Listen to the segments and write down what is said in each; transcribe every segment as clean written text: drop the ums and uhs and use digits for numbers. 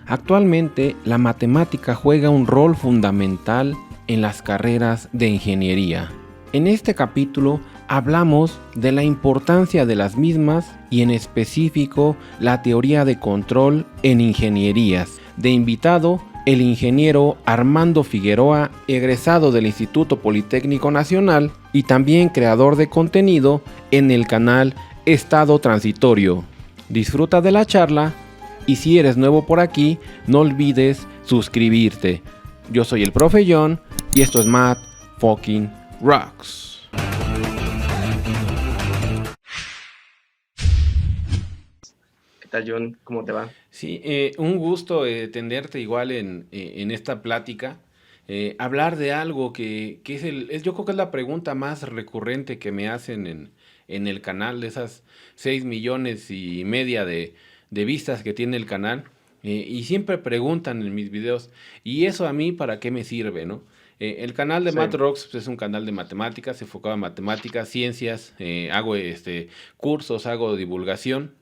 Actualmente, la matemática juega un rol fundamental en las carreras de ingeniería. En este capítulo hablamos de la importancia de las mismas y en específico la teoría de control en ingenierías. De invitado, el ingeniero Armando Figueroa, egresado del Instituto Politécnico Nacional y también creador de contenido en el canal Estado Transitorio. Disfruta de la charla y si eres nuevo por aquí, no olvides suscribirte. Yo soy el profe John y esto es Math Fucking Rocks. ¿Qué tal, John? ¿Cómo te va? Sí, un gusto tenerte igual en esta plática. Hablar de algo que yo creo que es la pregunta más recurrente que me hacen en el canal, de esas 6,5 millones de vistas que tiene el canal. Y siempre preguntan en mis videos, ¿y eso a mí para qué me sirve, no? El canal de Sí, Math Rocks pues, es un canal de matemáticas, enfocado en matemáticas, ciencias, hago cursos, hago divulgación.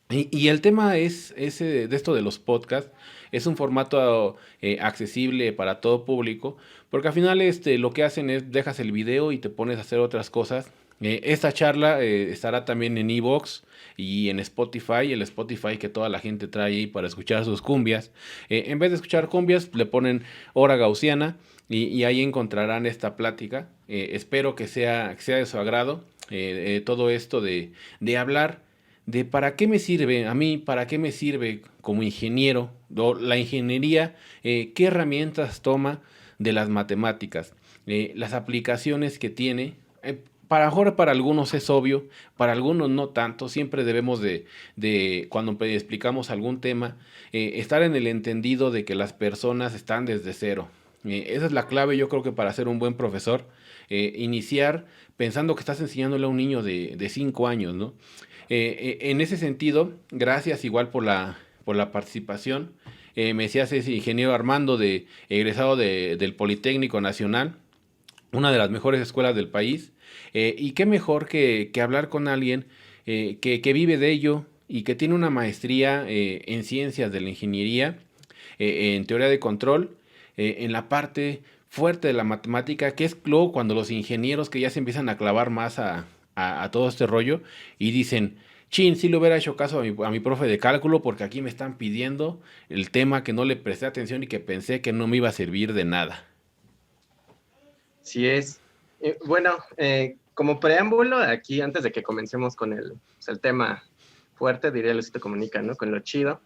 Y el tema es de esto de los podcasts. Es un formato accesible para todo público, porque al final lo que hacen es dejas el video y te pones a hacer otras cosas. Esta charla estará también en iVoox y en Spotify, el Spotify que toda la gente trae ahí para escuchar sus cumbias. En vez de escuchar cumbias, le ponen hora gaussiana y ahí encontrarán esta plática. Espero que sea de su agrado todo esto de hablar de para qué me sirve, a mí, para qué me sirve como ingeniero, la ingeniería, qué herramientas toma de las matemáticas, las aplicaciones que tiene. Ahora para algunos es obvio, para algunos no tanto, siempre debemos de cuando explicamos algún tema, estar en el entendido de que las personas están desde cero. Esa es la clave, yo creo que para ser un buen profesor, iniciar pensando que estás enseñándole a un niño de 5 años, ¿no? En ese sentido, gracias igual por la participación. Me decías ese ingeniero Armando, egresado del Politécnico Nacional, una de las mejores escuelas del país. Y qué mejor que hablar con alguien que vive de ello y que tiene una maestría en ciencias de la ingeniería, en teoría de control, en la parte fuerte de la matemática, que es luego cuando los ingenieros que ya se empiezan a clavar más a todo este rollo y dicen, chin, sí le hubiera hecho caso a mi profe de cálculo porque aquí me están pidiendo el tema que no le presté atención y que pensé que no me iba a servir de nada. sí es. Bueno, como preámbulo, aquí antes de que comencemos con el tema fuerte, diría Luisito Comunica, ¿no? Con lo chido.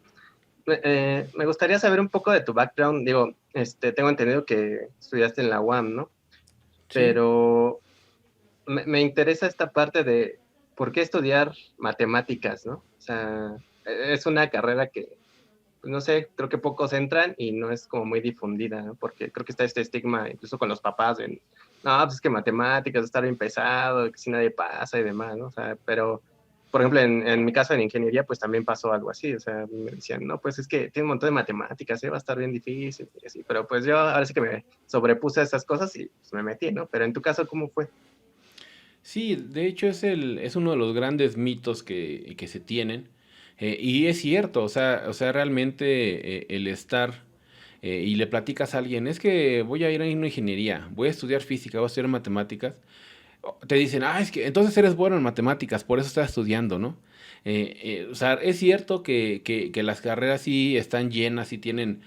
Me gustaría saber un poco de tu background. Digo, tengo entendido que estudiaste en la UAM, ¿no? ¿Sí? Pero me interesa esta parte de por qué estudiar matemáticas, ¿no? O sea, es una carrera que pues, no sé, creo que pocos entran y no es como muy difundida, ¿no? Porque creo que está este estigma, incluso con los papás, de, no, pues es que matemáticas está bien pesado, que si nadie pasa y demás, ¿no? O sea, pero, por ejemplo, en mi caso en ingeniería, pues también pasó algo así, o sea, me decían, no, pues es que tiene un montón de matemáticas, va a estar bien difícil, y así, pero pues yo ahora sí que me sobrepuse a esas cosas y pues, me metí, ¿no? Pero en tu caso, ¿cómo fue? Sí, de hecho es uno de los grandes mitos que se tienen. Y es cierto, o sea, realmente el estar y le platicas a alguien, es que voy a ir a una ingeniería, voy a estudiar física, voy a estudiar matemáticas, te dicen, es que entonces eres bueno en matemáticas, por eso estás estudiando, ¿no? O sea, es cierto que las carreras sí están llenas y tienen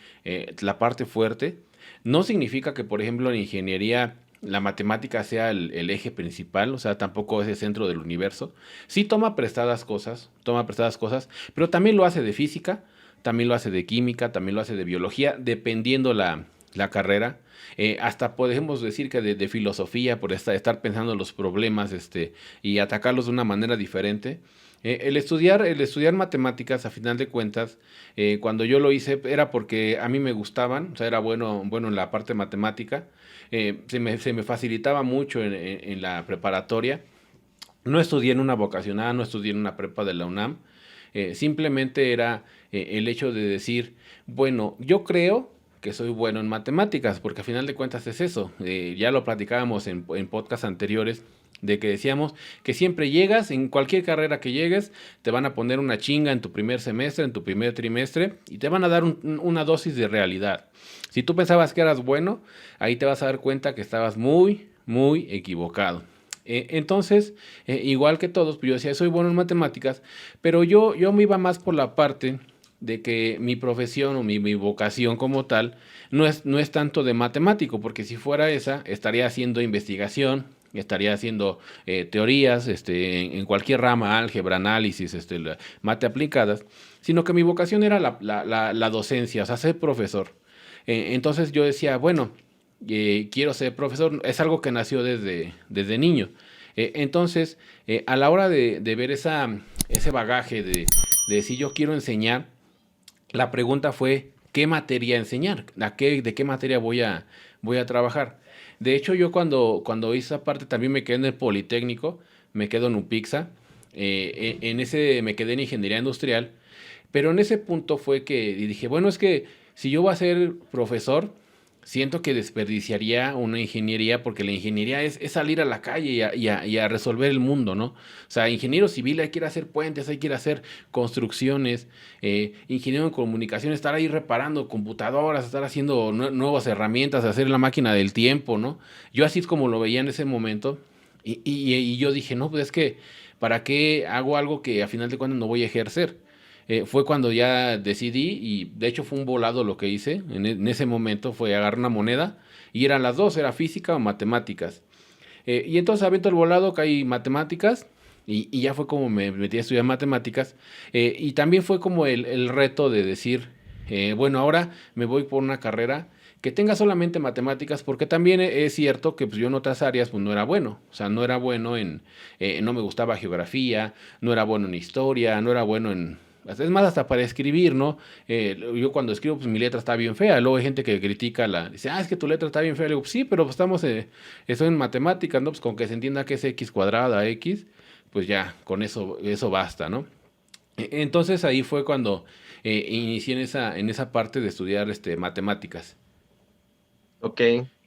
la parte fuerte. No significa que, por ejemplo, en ingeniería la matemática sea el eje principal, o sea, tampoco es el centro del universo. Sí toma prestadas cosas, pero también lo hace de física, también lo hace de química, también lo hace de biología, dependiendo la carrera. Hasta podemos decir que de filosofía, por estar pensando en los problemas y atacarlos de una manera diferente. El estudiar matemáticas, a final de cuentas, cuando yo lo hice, era porque a mí me gustaban, o sea, era bueno en la parte matemática, se me facilitaba mucho en la preparatoria. No estudié en una vocacionada, no estudié en una prepa de la UNAM. Simplemente era el hecho de decir, bueno, yo creo que soy bueno en matemáticas, porque a final de cuentas es eso. Ya lo platicábamos en podcasts anteriores. de que decíamos que siempre llegas, en cualquier carrera que llegues, te van a poner una chinga en tu primer semestre, en tu primer trimestre, y te van a dar una dosis de realidad. Si tú pensabas que eras bueno, ahí te vas a dar cuenta que estabas muy, muy equivocado. Entonces, igual que todos, pues yo decía, soy bueno en matemáticas, pero yo me iba más por la parte de que mi profesión o mi vocación como tal no es tanto de matemático, porque si fuera esa, estaría haciendo investigación, estaría haciendo teorías en cualquier rama, álgebra, análisis, mate aplicadas, sino que mi vocación era la docencia, o sea, ser profesor. Entonces yo decía, bueno, quiero ser profesor, es algo que nació desde niño. Entonces, a la hora de ver ese bagaje de si yo quiero enseñar, la pregunta fue, ¿qué materia enseñar? ¿De qué materia voy a trabajar? De hecho, yo cuando hice esa parte también me quedé en el Politécnico, me quedo en UPIXA, en ese me quedé en Ingeniería Industrial, pero en ese punto fue que dije, bueno, es que si yo voy a ser profesor, siento que desperdiciaría una ingeniería porque la ingeniería es salir a la calle y a resolver el mundo, ¿no? O sea, ingeniero civil hay que ir a hacer puentes, hay que ir a hacer construcciones, ingeniero en comunicación, estar ahí reparando computadoras, estar haciendo nuevas herramientas, hacer la máquina del tiempo, ¿no? Yo así es como lo veía en ese momento y yo dije, no, pues es que, ¿para qué hago algo que a final de cuentas no voy a ejercer? Fue cuando ya decidí y de hecho fue un volado lo que hice en ese momento, fue agarrar una moneda y eran las dos, era física o matemáticas. Y entonces aviento el volado, caí matemáticas y ya fue como me metí a estudiar matemáticas. Y también fue como el reto de decir, bueno, ahora me voy por una carrera que tenga solamente matemáticas, porque también es cierto que pues, yo en otras áreas pues, no era bueno. O sea, no era bueno no me gustaba geografía, no era bueno en historia, no era bueno en... Es más, hasta para escribir, ¿no? Yo cuando escribo, pues mi letra está bien fea. Luego hay gente que critica dice, es que tu letra está bien fea. Le digo, sí, pero pues, estoy en matemáticas, ¿no? Pues con que se entienda que es x cuadrada, x, pues ya, con eso basta, ¿no? Entonces ahí fue cuando inicié en esa parte de estudiar matemáticas. Ok,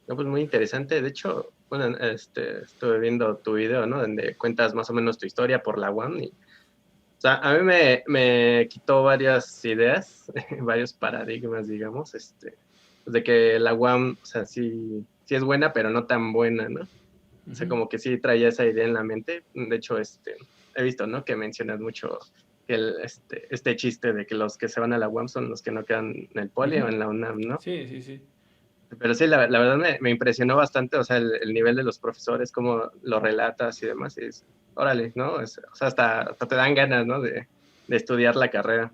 no, pues muy interesante. De hecho, bueno, estuve viendo tu video, ¿no? Donde cuentas más o menos tu historia por la UAM. O sea, a mí me quitó varias ideas, varios paradigmas, digamos, pues de que la UAM, o sea, sí es buena, pero no tan buena, ¿no? O sea, Ujú, como que sí traía esa idea en la mente. De hecho, he visto, ¿no? Que mencionas mucho este chiste de que los que se van a la UAM son los que no quedan en el Poli o ujú. en la UNAM, ¿no? Sí, sí, sí. Pero sí, la verdad me impresionó bastante, o sea, el nivel de los profesores, cómo lo relatas y demás, y es, órale, ¿no? O sea, hasta te dan ganas, ¿no? De estudiar la carrera.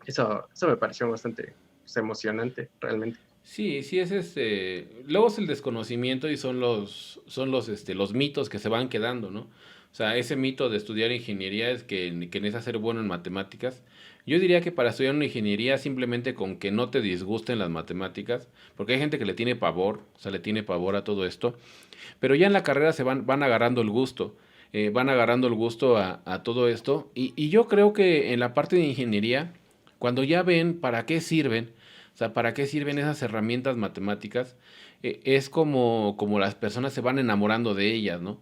Eso me pareció bastante pues, emocionante, realmente. Sí, sí es luego es el desconocimiento y son los mitos que se van quedando, ¿no? O sea, ese mito de estudiar ingeniería es que necesitas ser bueno en matemáticas. Yo diría que para estudiar una ingeniería simplemente con que no te disgusten las matemáticas, porque hay gente que le tiene pavor, o sea, le tiene pavor a todo esto, pero ya en la carrera van agarrando el gusto, van agarrando el gusto a todo esto, y yo creo que en la parte de ingeniería, cuando ya ven para qué sirven, o sea, para qué sirven esas herramientas matemáticas, es como las personas se van enamorando de ellas, ¿no?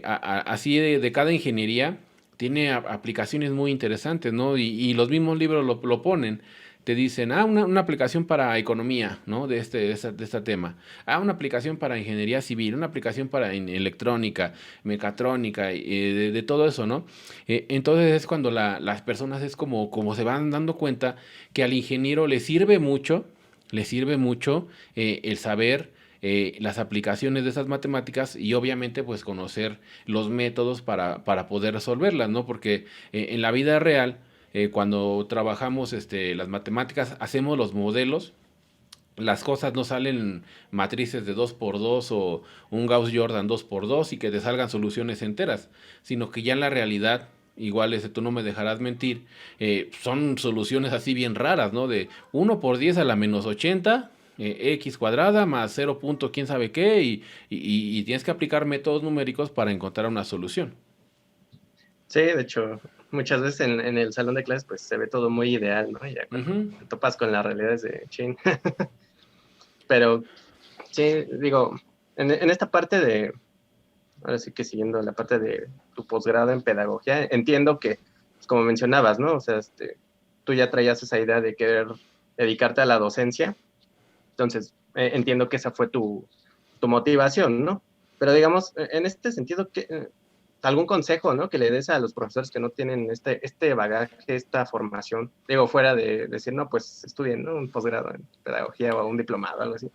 Así de cada ingeniería tiene aplicaciones muy interesantes, ¿no? Y los mismos libros lo ponen. Te dicen, una aplicación para economía, ¿no? De este tema. Una aplicación para ingeniería civil, una aplicación para electrónica, mecatrónica, de todo eso, ¿no? Entonces es cuando las personas es como se van dando cuenta que al ingeniero le sirve mucho el saber las aplicaciones de esas matemáticas y obviamente pues conocer los métodos para poder resolverlas, ¿no? Porque en la vida real, cuando trabajamos las matemáticas, hacemos los modelos, las cosas no salen matrices de 2 por 2 o un Gauss-Jordan 2 por 2 y que te salgan soluciones enteras, sino que ya en la realidad, igual tú no me dejarás mentir, son soluciones así bien raras, ¿no? De 1 por 10 a la -80, x cuadrada más 0 punto quién sabe qué, y tienes que aplicar métodos numéricos para encontrar una solución. Sí, de hecho, muchas veces en el salón de clases pues se ve todo muy ideal, ¿no? Y ya cuando Ujú. te topas con las realidades de chin. Pero sí, digo, en esta parte ahora sí que siguiendo la parte de tu posgrado en pedagogía, entiendo que, pues, como mencionabas, ¿no? O sea, tú ya traías esa idea de querer dedicarte a la docencia, entonces entiendo que esa fue tu motivación, ¿no? Pero digamos, en este sentido, algún consejo, ¿no? Que le des a los profesores que no tienen este bagaje, esta formación, digo, fuera de decir, no, pues estudien, ¿no? Un posgrado en pedagogía o un diplomado, algo así.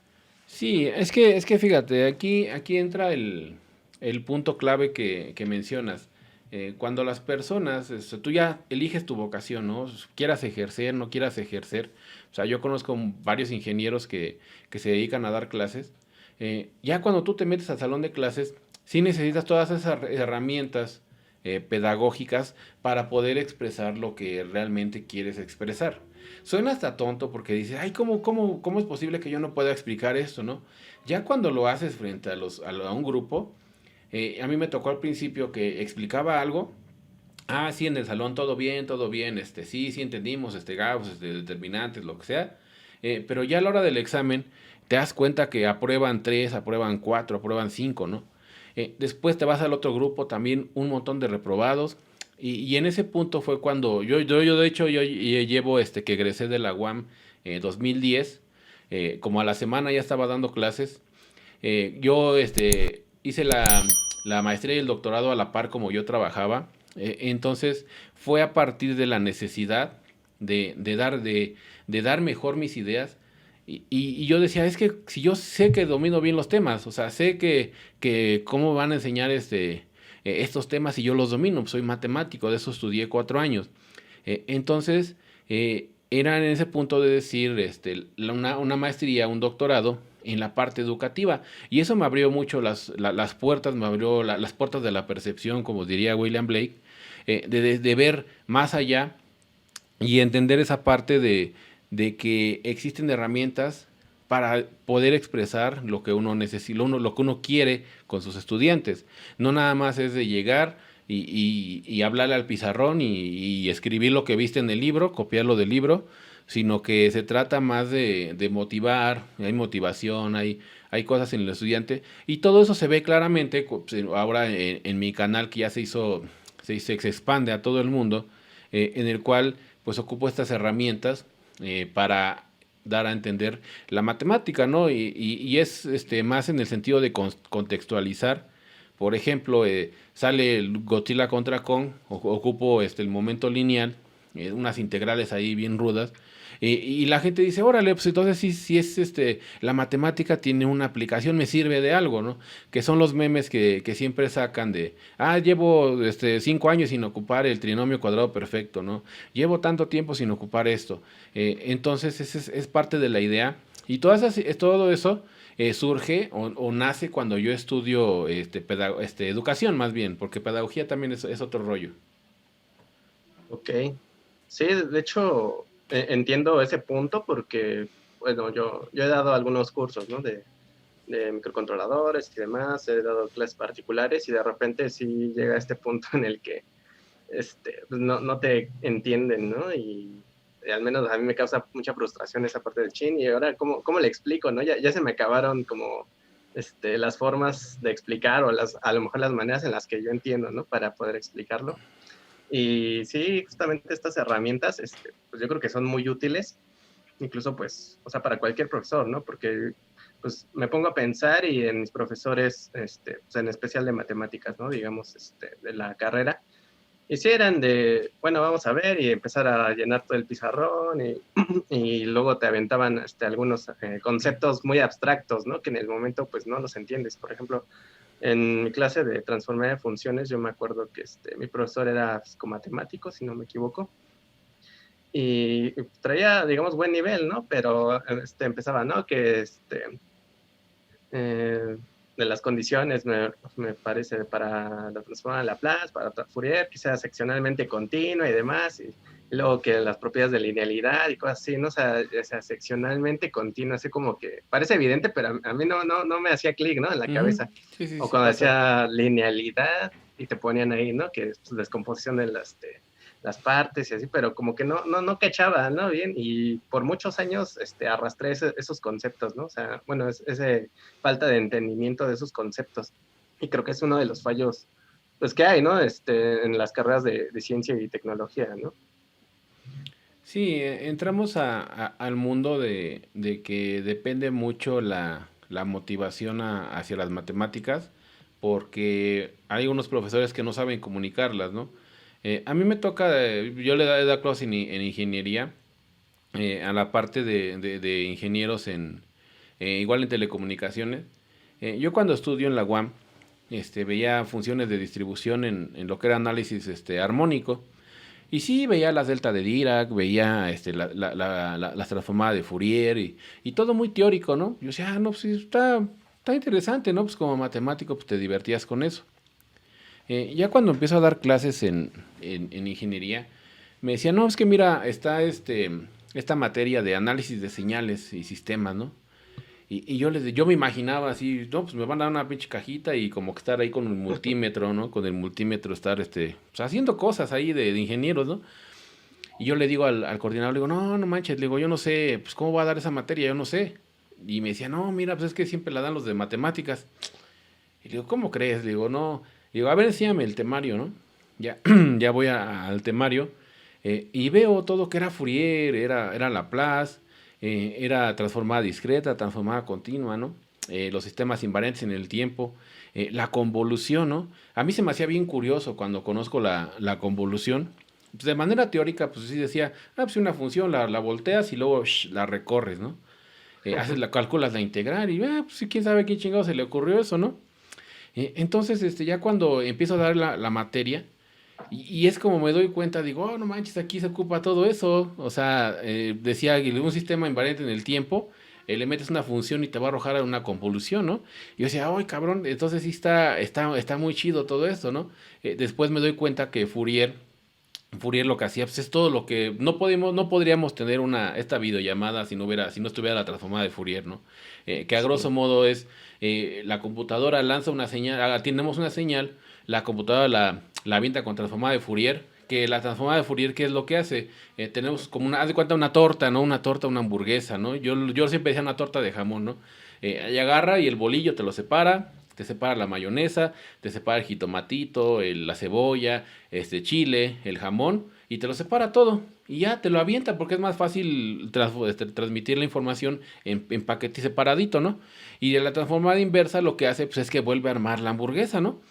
Sí, es que fíjate, aquí entra el punto clave que mencionas. Cuando las personas, tú ya eliges tu vocación, ¿no? Quieras ejercer, no quieras ejercer. O sea, yo conozco varios ingenieros que se dedican a dar clases. Ya cuando tú te metes al salón de clases, sí necesitas todas esas herramientas pedagógicas para poder expresar lo que realmente quieres expresar. Suena hasta tonto porque dices, ay, ¿cómo es posible que yo no pueda explicar esto, no? Ya cuando lo haces frente a un grupo, a mí me tocó al principio que explicaba algo. Ah, sí, en el salón todo bien, sí entendimos, Gauss, determinantes, lo que sea. Pero ya a la hora del examen, te das cuenta que aprueban 3, aprueban 4, aprueban 5, ¿no? Después te vas al otro grupo, también un montón de reprobados. Y en ese punto fue cuando yo de hecho, yo llevo que egresé de la UAM 2010, como a la semana ya estaba dando clases. Yo hice la maestría y el doctorado a la par como yo trabajaba. Entonces fue a partir de la necesidad de dar mejor mis ideas. Y yo decía, es que si yo sé que domino bien los temas, o sea, sé que cómo van a enseñar estos temas y yo los domino, soy matemático, de eso estudié 4 años. Entonces, era en ese punto de decir una maestría, un doctorado en la parte educativa. Y eso me abrió mucho las puertas, me abrió las puertas de la percepción, como diría William Blake, de ver más allá y entender esa parte de que existen herramientas para poder expresar lo que uno necesita, lo que uno quiere con sus estudiantes. No nada más es de llegar y hablarle al pizarrón y escribir lo que viste en el libro, copiarlo del libro, sino que se trata más de motivar, hay motivación, hay cosas en el estudiante, y todo eso se ve claramente ahora en mi canal que ya se expande a todo el mundo, en el cual pues ocupo estas herramientas para dar a entender la matemática, ¿no? Y es más en el sentido de contextualizar. Por ejemplo, sale el Godzilla contra Kong, ocupo el momento lineal, unas integrales ahí bien rudas, y la gente dice, órale, pues entonces sí es la matemática tiene una aplicación, me sirve de algo, ¿no? Que son los memes que siempre sacan llevo 5 años sin ocupar el trinomio cuadrado perfecto, ¿no? Llevo tanto tiempo sin ocupar esto. Entonces, ese es parte de la idea. Y todo eso surge o nace cuando yo estudio educación, más bien, porque pedagogía también es otro rollo. Ok. Sí, de hecho, entiendo ese punto porque, bueno, yo he dado algunos cursos, ¿no? De microcontroladores y demás, he dado clases particulares y de repente sí llega este punto en el que pues no te entienden, ¿no? Y al menos a mí me causa mucha frustración esa parte del chin y ahora, ¿cómo le explico, no? Ya se me acabaron como las formas de explicar o a lo mejor las maneras en las que yo entiendo, ¿no? Para poder explicarlo. Y sí, justamente estas herramientas, pues yo creo que son muy útiles, incluso pues, o sea, para cualquier profesor, ¿no? Porque pues me pongo a pensar y en mis profesores, pues, en especial de matemáticas, ¿no? Digamos, de la carrera, y sí eran de, bueno, vamos a ver y empezar a llenar todo el pizarrón y luego te aventaban algunos conceptos muy abstractos, ¿no? Que en el momento pues no los entiendes. Por ejemplo, en mi clase de transformar de funciones, yo me acuerdo que mi profesor era psicomatemático, si no me equivoco, y traía, digamos, buen nivel, ¿no? Pero empezaba, ¿no? Que eh, de las condiciones, me parece, para la transformada de Laplace, para Fourier, que sea seccionalmente continua y demás, y luego que las propiedades de linealidad y cosas así, ¿no? O sea, seccionalmente continua, así como que parece evidente, pero a mí no me hacía clic, ¿no? En la Ujú. cabeza. Sí, sí, O sí cuando pasa. decía linealidad y te ponían ahí, ¿no? Que es pues, descomposición de las partes y así, pero como que no cachaba, ¿no? Bien, y por muchos años arrastré esos conceptos, ¿no? O sea, bueno, ese falta de entendimiento de esos conceptos. Y creo que es uno de los fallos pues que hay, ¿no? En las carreras de ciencia y tecnología, ¿no? Sí, entramos al mundo de que depende mucho la motivación hacia las matemáticas, porque hay unos profesores que no saben comunicarlas, ¿no? A mí me toca, yo he dado clases en ingeniería, a la parte de ingenieros igual en telecomunicaciones. Yo cuando estudio en la UAM, veía funciones de distribución en lo que era análisis armónico. Y sí, veía las delta de Dirac, veía las transformadas de Fourier y todo muy teórico, ¿no? Yo decía, no, pues sí, está interesante, ¿no? Pues como matemático, pues te divertías con eso. Ya cuando empiezo a dar clases en ingeniería, me decía, no, es que mira, está esta materia de análisis de señales y sistemas, ¿no? Y yo me imaginaba así, no, pues me van a dar una pinche cajita y como que estar ahí con el multímetro, ¿no? Con el multímetro estar pues haciendo cosas ahí de ingenieros, ¿no? Y yo le digo al coordinador, le digo, no, no manches, le digo, yo no sé, pues cómo va a dar esa materia, yo no sé. Y me decía, no, mira, pues es que siempre la dan los de matemáticas. Y le digo, ¿cómo crees? Le digo, no. Le digo, a ver, enséñame el temario, ¿no? Ya, ya voy al temario y veo todo que era Fourier, era Laplace, era transformada discreta, transformada continua, ¿no? Los sistemas invariantes en el tiempo, la convolución, ¿no? A mí se me hacía bien curioso cuando conozco la convolución. Pues de manera teórica, pues sí decía, pues una función la volteas y luego la recorres, ¿no? Calculas la integral y, pues sí, quién sabe quién chingado se le ocurrió eso, ¿no? Entonces, ya cuando empiezo a dar la materia, y es como me doy cuenta, digo, oh, no manches, aquí se ocupa todo eso. O sea, decía que un sistema invariante en el tiempo, le metes una función y te va a arrojar una convolución, ¿no? Y yo decía, ay, cabrón, entonces sí está muy chido todo esto, ¿no? Después me doy cuenta que Fourier lo que hacía, pues es todo lo que no podríamos tener esta videollamada si no estuviera la transformada de Fourier, ¿no? Que a grosso Sí, modo es la computadora lanza una señal, tenemos una señal, la computadora la avienta con transformada de Fourier, que la transformada de Fourier, ¿qué es lo que hace? Tenemos como haz de cuenta una torta, ¿no? Una torta, una hamburguesa, ¿no? Yo siempre decía una torta de jamón, ¿no? Ahí agarra y el bolillo te lo separa, te separa la mayonesa, te separa el jitomatito, la cebolla, chile, el jamón, y te lo separa todo. Y ya te lo avienta porque es más fácil transmitir la información en paquete separadito, ¿no? Y de la transformada inversa lo que hace pues, es que vuelve a armar la hamburguesa, ¿no?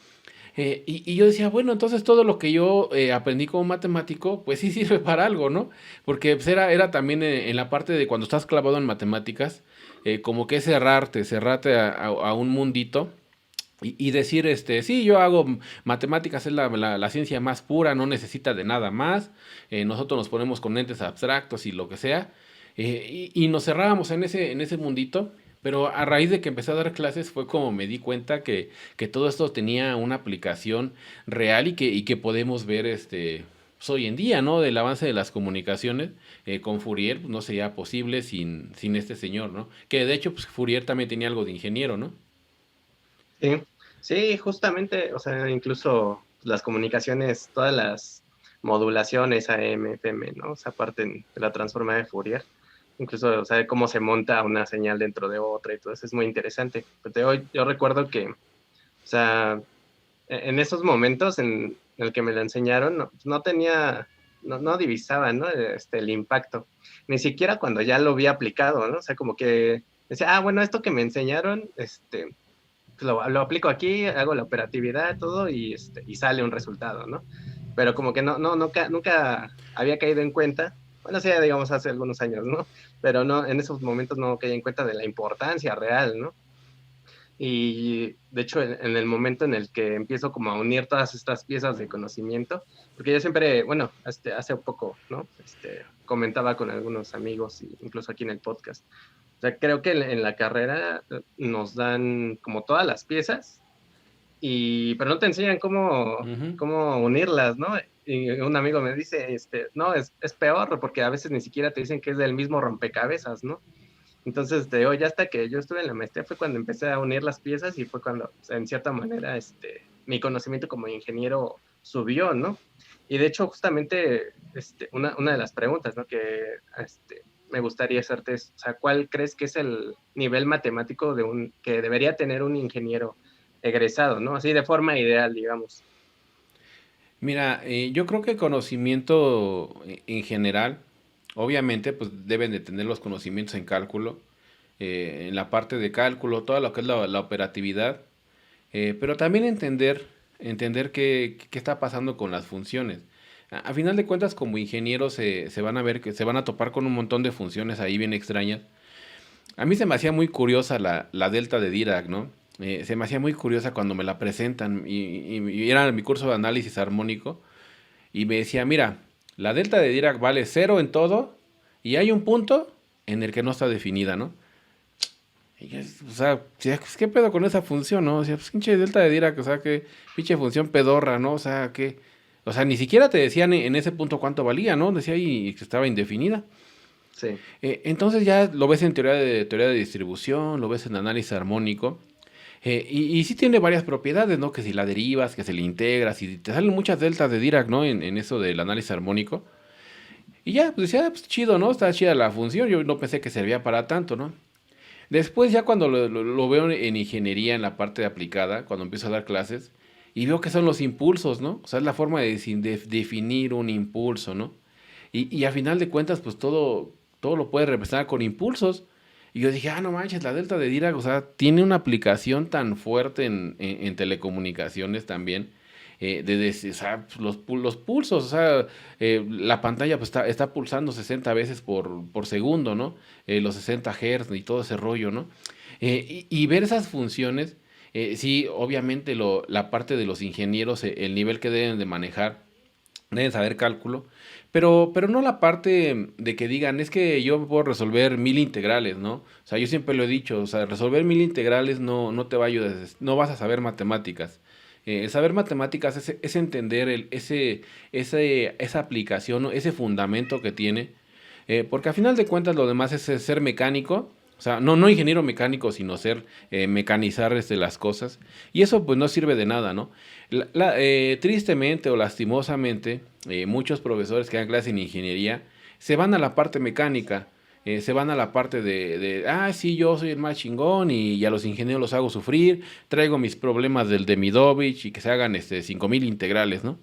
Y yo decía, bueno, entonces todo lo que yo aprendí como matemático, pues sí sirve para algo, ¿no? Porque pues, era también en la parte de cuando estás clavado en matemáticas, como que es cerrarte a un mundito y decir, sí, yo hago matemáticas, es la ciencia más pura, no necesita de nada más. Nosotros nos ponemos con entes abstractos y lo que sea. Y nos cerrábamos en ese mundito. Pero a raíz de que empecé a dar clases fue como me di cuenta que todo esto tenía una aplicación real y que podemos ver pues, hoy en día, ¿no? Del avance de las comunicaciones con Fourier pues, no sería posible sin este señor, ¿no? Que de hecho pues, Fourier también tenía algo de ingeniero, ¿no? sí, sí, justamente, o sea, incluso las comunicaciones, todas las modulaciones AM, FM, ¿no? O sea, parte de la transformada de Fourier, incluso, o sea, cómo se monta una señal dentro de otra y todo eso es muy interesante. Pero yo recuerdo que, o sea, en esos momentos en el que me lo enseñaron, no tenía, no divisaba, ¿no? El impacto. Ni siquiera cuando ya lo había aplicado, ¿no? O sea, como que decía, bueno, esto que me enseñaron, pues lo aplico aquí, hago la operatividad, todo, y sale un resultado, ¿no? Pero como que nunca había caído en cuenta, bueno, sí, digamos hace algunos años, ¿no? Pero no, en esos momentos no caí en cuenta de la importancia real, ¿no? Y de hecho, en el momento en el que empiezo como a unir todas estas piezas de conocimiento, porque yo siempre, bueno, hace poco, ¿no? Comentaba con algunos amigos, incluso aquí en el podcast. O sea, creo que en la carrera nos dan como todas las piezas, pero no te enseñan Ujú. cómo unirlas, ¿no? Y un amigo me dice, no, es peor, porque a veces ni siquiera te dicen que es del mismo rompecabezas, ¿no? Entonces, ya hasta que yo estuve en la maestría fue cuando empecé a unir las piezas y fue cuando, o sea, en cierta manera, mi conocimiento como ingeniero subió, ¿no? Y de hecho, justamente, una de las preguntas, ¿no? Que, me gustaría hacerte es, o sea, ¿cuál crees que es el nivel matemático que debería tener un ingeniero? egresado, ¿no? Así de forma ideal, digamos. Mira, yo creo que conocimiento en general, obviamente, pues deben de tener los conocimientos en cálculo, en la parte de cálculo, toda lo que es la operatividad, pero también entender qué está pasando con las funciones. A final de cuentas, como ingenieros, se van a ver que se van a topar con un montón de funciones ahí bien extrañas. A mí se me hacía muy curiosa la delta de Dirac, ¿no? Se me hacía muy curiosa cuando me la presentan y era mi curso de análisis armónico y me decía, mira, la delta de Dirac vale cero en todo y hay un punto en el que no está definida, ¿no? O sea, ¿qué pedo con esa función, no? O sea, pues pinche delta de Dirac, o sea, que pinche función pedorra, ¿no? O sea, que... O sea, ni siquiera te decían en ese punto cuánto valía, ¿no? Decía ahí que estaba indefinida. Sí, Entonces ya lo ves en teoría de distribución, lo ves en análisis armónico. Y sí tiene varias propiedades, ¿no? Que si la derivas, que si la integras, y te salen muchas deltas de Dirac, ¿no? En eso del análisis armónico. Y ya, pues decía, pues chido, ¿no? Está chida la función. Yo no pensé que servía para tanto, ¿no? Después ya cuando lo veo en ingeniería, en la parte de aplicada, cuando empiezo a dar clases, y veo que son los impulsos, ¿no? O sea, es la forma de definir un impulso, ¿no? Y a final de cuentas, pues todo lo puede representar con impulsos. Y yo dije, no manches, la delta de Dirac, o sea, tiene una aplicación tan fuerte en telecomunicaciones también. O sea, pues, los pulsos, o sea, la pantalla pues, está pulsando 60 veces por segundo, ¿no? Los 60 Hz y todo ese rollo, ¿no? Y ver esas funciones, sí, obviamente la parte de los ingenieros, el nivel que deben de manejar, deben saber cálculo, pero no la parte de que digan, es que yo puedo resolver 1000 integrales, ¿no? O sea, yo siempre lo he dicho, o sea, resolver 1000 integrales no te va a ayudar, no vas a saber matemáticas. El saber matemáticas es entender esa aplicación, ¿no? Ese fundamento que tiene, porque a final de cuentas lo demás es ser mecánico, o sea, no ingeniero mecánico, sino ser mecanizar las cosas. Y eso pues no sirve de nada, ¿no? Tristemente o lastimosamente, muchos profesores que dan clases en ingeniería se van a la parte mecánica, se van a la parte sí, yo soy el más chingón y a los ingenieros los hago sufrir, traigo mis problemas del de Midovich y que se hagan 5000 integrales, ¿no?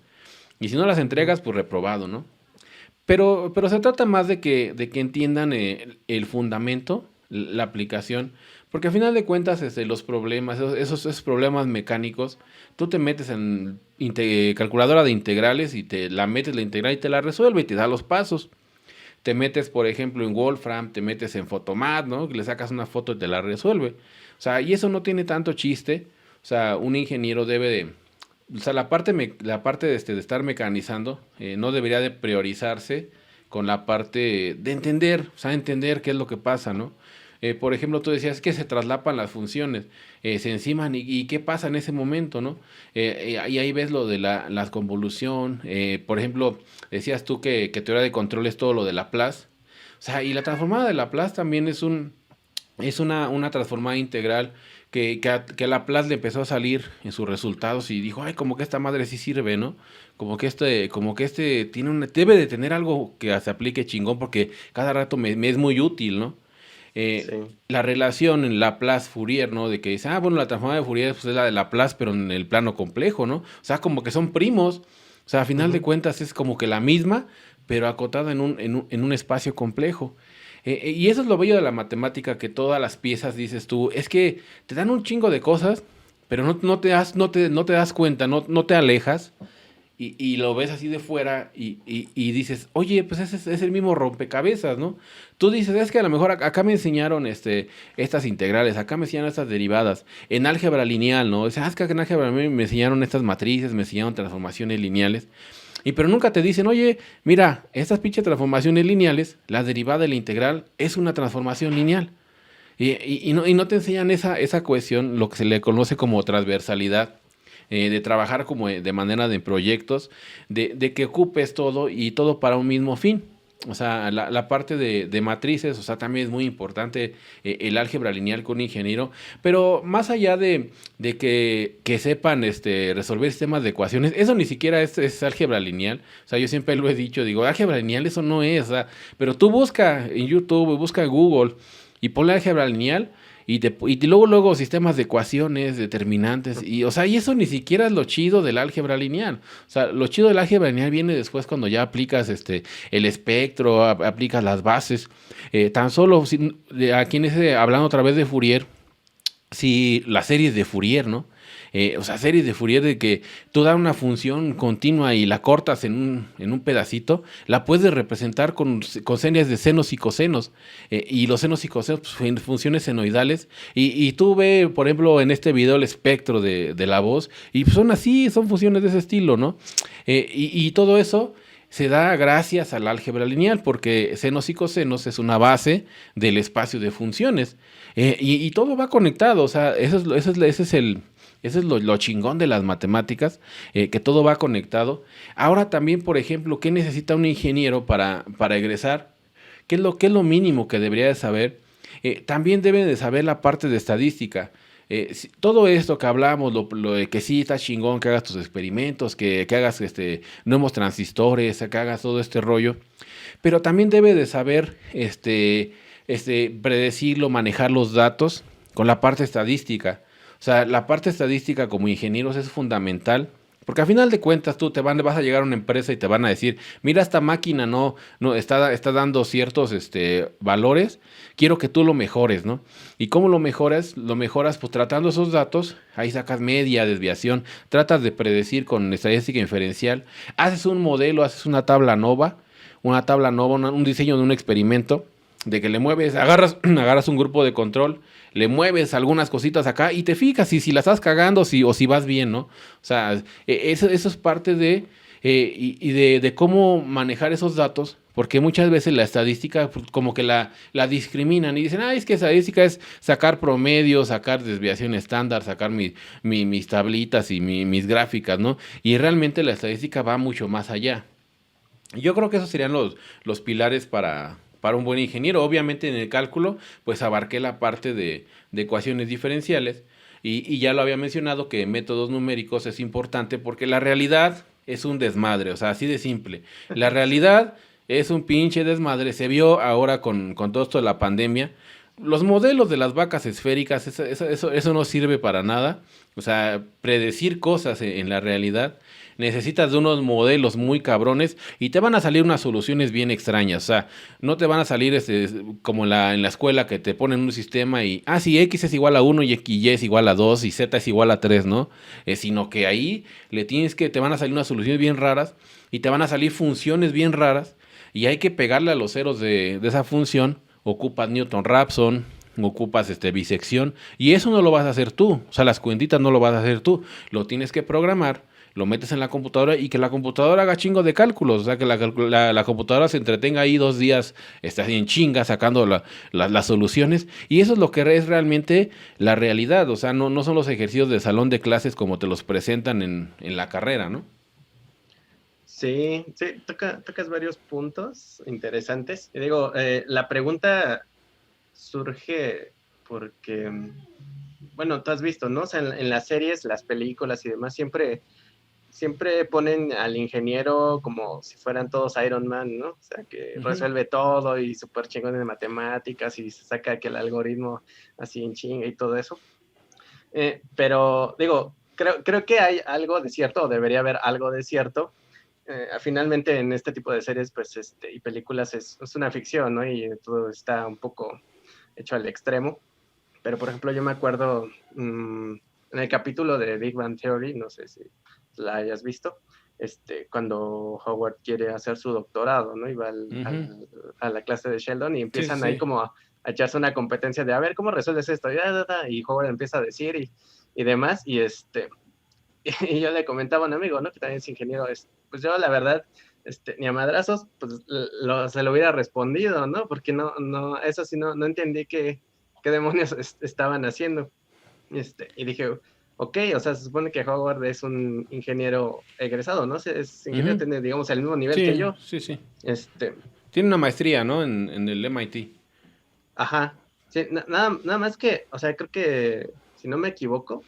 Y si no las entregas, pues reprobado, ¿no? Pero se trata más de que entiendan el fundamento, la aplicación, porque al final de cuentas los problemas, esos problemas mecánicos, tú te metes en calculadora de integrales y te la metes la integral y te la resuelve y te da los pasos. Te metes, por ejemplo, en Wolfram, te metes en Photomat, ¿no? Que le sacas una foto y te la resuelve. O sea, y eso no tiene tanto chiste. O sea, un ingeniero debe de... O sea, la parte de estar mecanizando no debería de priorizarse con la parte de entender, o sea, entender qué es lo que pasa, ¿no? Por ejemplo, tú decías que se traslapan las funciones, se enciman y qué pasa en ese momento, ¿no? Y ahí ves lo de la convolución. Por ejemplo, decías tú que teoría de control es todo lo de Laplace. O sea, y la transformada de Laplace también es una transformada integral que Laplace le empezó a salir en sus resultados y dijo, ay, como que esta madre sí sirve, ¿no? Como que este debe de tener algo que se aplique chingón porque cada rato me es muy útil, ¿no? sí. La relación en Laplace-Fourier, ¿no? De que dice, bueno, la transformada de Fourier pues, es la de Laplace, pero en el plano complejo, ¿no? O sea, como que son primos. O sea, a final de Ujú. cuentas es como que la misma, pero acotada en un espacio complejo. Y eso es lo bello de la matemática, que todas las piezas, dices tú, es que te dan un chingo de cosas, pero no te das cuenta, no te alejas y lo ves así de fuera y dices, oye, pues ese es el mismo rompecabezas, ¿no? Tú dices, es que a lo mejor acá me enseñaron estas integrales, acá me enseñaron estas derivadas, en álgebra lineal, ¿no? O sea, es que en álgebra me enseñaron estas matrices, me enseñaron transformaciones lineales, y pero nunca te dicen, oye, mira, estas pinches transformaciones lineales, la derivada de la integral es una transformación lineal. Y no te enseñan esa cohesión, lo que se le conoce como transversalidad, de trabajar como de manera de proyectos, de que ocupes todo y todo para un mismo fin. O sea, la parte de matrices, o sea, también es muy importante el álgebra lineal con un ingeniero, pero más allá de que sepan resolver sistemas de ecuaciones, eso ni siquiera es álgebra lineal. O sea, yo siempre lo he dicho, digo, álgebra lineal eso no es, o sea, pero tú busca en YouTube, busca en Google y ponle álgebra lineal y luego sistemas de ecuaciones, determinantes, y o sea, y eso ni siquiera es lo chido del álgebra lineal. O sea, lo chido del álgebra lineal viene después cuando ya aplicas el espectro, aplicas las bases. Tan solo, aquí hablando otra vez de Fourier, si las series de Fourier, ¿no? O sea, series de Fourier de que tú das una función continua y la cortas en un pedacito, la puedes representar con series de senos y cosenos. Y los senos y cosenos, pues, funciones senoidales. Y tú ve, por ejemplo, en este video el espectro de la voz, y son así, son funciones de ese estilo, ¿no? Y todo eso se da gracias al álgebra lineal, porque senos y cosenos es una base del espacio de funciones. Y todo va conectado, o sea, ese es lo chingón de las matemáticas, que todo va conectado. Ahora también, por ejemplo, ¿qué necesita un ingeniero para egresar? ¿Qué es lo mínimo que debería de saber? También debe de saber la parte de estadística. Todo esto que hablamos, lo de que sí está chingón, que hagas tus experimentos, que hagas nuevos transistores, que hagas todo este rollo, pero también debe de saber predecirlo, manejar los datos con la parte estadística. O sea, la parte estadística como ingenieros es fundamental. Porque a final de cuentas tú vas a llegar a una empresa y te van a decir, mira, esta máquina no está dando ciertos valores, quiero que tú lo mejores, ¿no? ¿Y cómo lo mejoras? Lo mejoras pues tratando esos datos, ahí sacas media, desviación, tratas de predecir con estadística inferencial, haces un modelo, haces una tabla nova, un diseño de un experimento, de que le mueves, agarras un grupo de control, le mueves algunas cositas acá y te fijas si la estás cagando o si vas bien, ¿no? O sea, eso es parte de cómo manejar esos datos, porque muchas veces la estadística pues, como que la discriminan y dicen, es que estadística es sacar promedio, sacar desviación estándar, sacar mis tablitas y mis gráficas, ¿no? Y realmente la estadística va mucho más allá. Yo creo que esos serían los pilares para un buen ingeniero. Obviamente en el cálculo, pues abarqué la parte de ecuaciones diferenciales y ya lo había mencionado que métodos numéricos es importante porque la realidad es un desmadre, o sea, así de simple. La realidad es un pinche desmadre. Se vio ahora con todo esto de la pandemia. Los modelos de las vacas esféricas, eso no sirve para nada. O sea, predecir cosas en la realidad necesitas de unos modelos muy cabrones y te van a salir unas soluciones bien extrañas. O sea, no te van a salir como en la escuela que te ponen un sistema y, sí, X es igual a uno y es igual a 2 y Z es igual a 3, ¿no? Sino que ahí te van a salir unas soluciones bien raras y te van a salir funciones bien raras y hay que pegarle a los ceros de esa función. Ocupas Newton-Raphson, ocupas bisección, y eso no lo vas a hacer tú, o sea, las cuentitas no lo vas a hacer tú, lo tienes que programar, lo metes en la computadora y que la computadora haga chingo de cálculos, o sea, que la computadora se entretenga ahí 2 días, así en chinga sacando las soluciones, y eso es lo que es realmente la realidad, o sea, no son los ejercicios de salón de clases como te los presentan en la carrera, ¿no? Sí, sí, tocas varios puntos interesantes. Y digo, la pregunta surge porque, bueno, tú has visto, ¿no? O sea, en las series, las películas y demás, siempre ponen al ingeniero como si fueran todos Iron Man, ¿no? O sea, que resuelve todo y súper chingón de matemáticas y se saca que el algoritmo así en chinga y todo eso. Pero, digo, creo que hay algo de cierto, o debería haber algo de cierto. Finalmente en este tipo de series pues, y películas es una ficción, ¿no? Y todo está un poco hecho al extremo. Pero, por ejemplo, yo me acuerdo en el capítulo de Big Bang Theory, no sé si la hayas visto, cuando Howard quiere hacer su doctorado, ¿no? Y va a la clase de Sheldon y Sí, sí, empiezan ahí sí. como a echarse una competencia de a ver cómo resuelves esto, y Howard empieza a decir y demás, y yo le comentaba a un amigo, ¿no? Que también es ingeniero, pues yo la verdad, ni a madrazos, pues se lo hubiera respondido, ¿no? Porque eso sí no entendí qué demonios estaban haciendo. Y dije, ok, o sea, se supone que Howard es un ingeniero egresado, ¿no? Es ingeniero, Ujú. tiene, digamos, el mismo nivel que Sí, yo. sí, sí. Este, Tiene una maestría, ¿no? En el MIT. ajá. Sí, nada más que, o sea, creo que, si no me equivoco,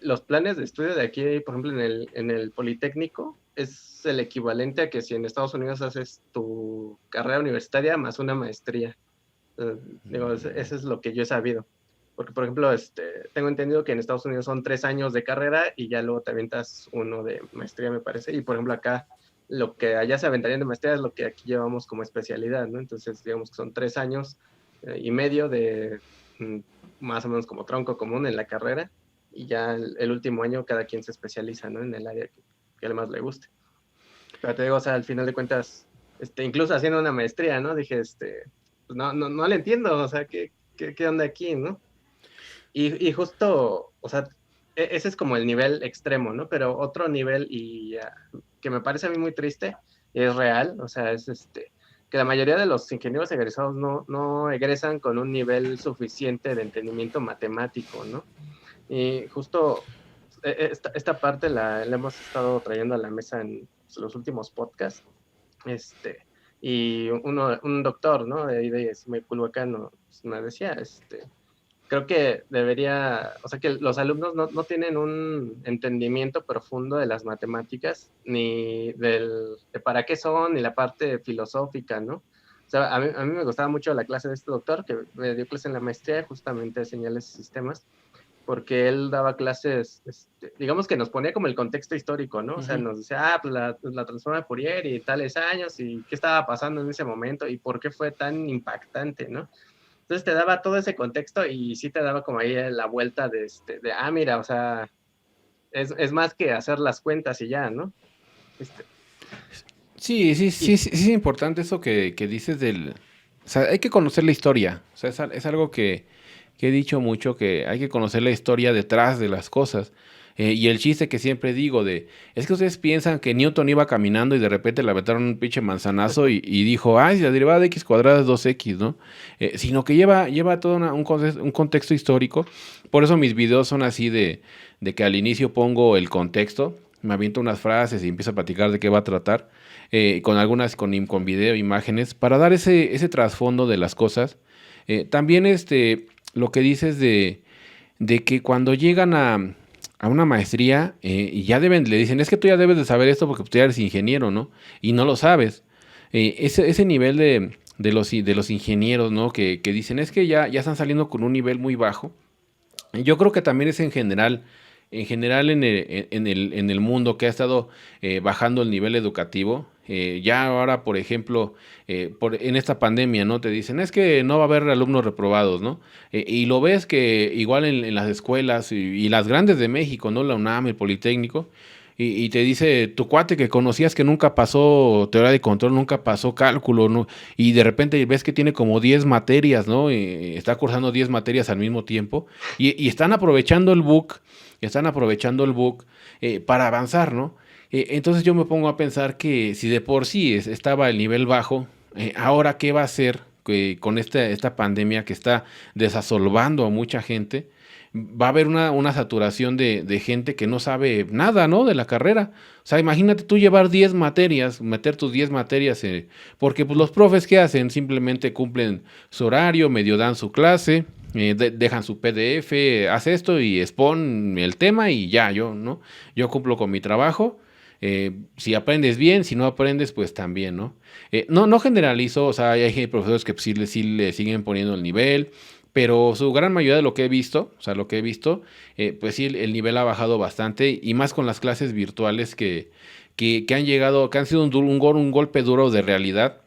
los planes de estudio de aquí, por ejemplo, en el Politécnico, es el equivalente a que si en Estados Unidos haces tu carrera universitaria más una maestría. Digo, eso es lo que yo he sabido. Porque, por ejemplo, tengo entendido que en Estados Unidos son 3 años de carrera y ya luego te avientas uno de maestría, me parece. Y, por ejemplo, acá lo que allá se aventarían de maestría es lo que aquí llevamos como especialidad, ¿no? Entonces, digamos que son 3 años y medio de más o menos como tronco común en la carrera y ya el último año cada quien se especializa, ¿no? En el área que más le guste. Pero te digo, o sea, al final de cuentas, incluso haciendo una maestría, ¿no? Dije, pues no le entiendo, o sea, ¿qué onda aquí, no? Y justo, o sea, ese es como el nivel extremo, ¿no? Pero otro nivel que me parece a mí muy triste, es real, o sea, es que la mayoría de los ingenieros egresados no egresan con un nivel suficiente de entendimiento matemático, ¿no? Y justo esta parte la hemos estado trayendo a la mesa en los últimos podcasts, y un doctor, ¿no? De ahí de Culhuacán me decía, creo que debería, o sea, que los alumnos no tienen un entendimiento profundo de las matemáticas, ni de para qué son, ni la parte filosófica, ¿no? O sea, a mí me gustaba mucho la clase de este doctor, que me dio clase en la maestría, justamente de señales y sistemas, porque él daba clases, digamos que nos ponía como el contexto histórico, ¿no? O sea, nos decía, pues la transforma de Fourier y tales años, y qué estaba pasando en ese momento, y por qué fue tan impactante, ¿no? Entonces te daba todo ese contexto y sí te daba como ahí la vuelta mira, o sea, es más que hacer las cuentas y ya, ¿no? Este, Sí, sí, y, sí, sí, sí es importante eso que dices del... O sea, hay que conocer la historia. O sea, es algo que he dicho mucho, que hay que conocer la historia detrás de las cosas. Y el chiste que siempre digo de... Es que ustedes piensan que Newton iba caminando y de repente le aventaron un pinche manzanazo y dijo, ay, la derivada de x cuadrada es 2x, ¿no? Sino que lleva todo un contexto histórico. Por eso mis videos son así de que al inicio pongo el contexto, me aviento unas frases y empiezo a platicar de qué va a tratar con algunas con video, imágenes, para dar ese trasfondo de las cosas. También lo que dices de que cuando llegan a una maestría y ya le dicen, es que tú ya debes de saber esto porque tú ya eres ingeniero, ¿no? Y no lo sabes. Ese nivel de los ingenieros, ¿no? Que dicen, es que ya están saliendo con un nivel muy bajo. Yo creo que también es en general en el mundo que ha estado bajando el nivel educativo. Ya ahora, por ejemplo, en esta pandemia, ¿no? Te dicen, es que no va a haber alumnos reprobados, ¿no? Y lo ves que igual en las escuelas y las grandes de México, ¿no? La UNAM, el Politécnico, y te dice tu cuate que conocías que nunca pasó teoría de control, nunca pasó cálculo, ¿no? Y de repente ves que tiene como 10 materias, ¿no? Está cursando 10 materias al mismo tiempo y están aprovechando el book para avanzar, ¿no? Entonces yo me pongo a pensar que si de por sí estaba el nivel bajo, ahora qué va a hacer con esta pandemia que está desasolvando a mucha gente. Va a haber una saturación de gente que no sabe nada, ¿no? De la carrera. O sea, imagínate tú llevar 10 materias, meter tus 10 materias, porque pues los profes, ¿qué hacen? Simplemente cumplen su horario, medio dan su clase, dejan su PDF, haz esto y expon el tema y ya, ¿no? Yo cumplo con mi trabajo. Si aprendes bien, si no aprendes, pues también, ¿no? No generalizo, o sea, hay profesores que pues, sí le siguen poniendo el nivel, pero su gran mayoría de lo que he visto, o sea, lo que he visto, pues sí, el nivel ha bajado bastante y más con las clases virtuales que han llegado, que han sido un golpe duro de realidad.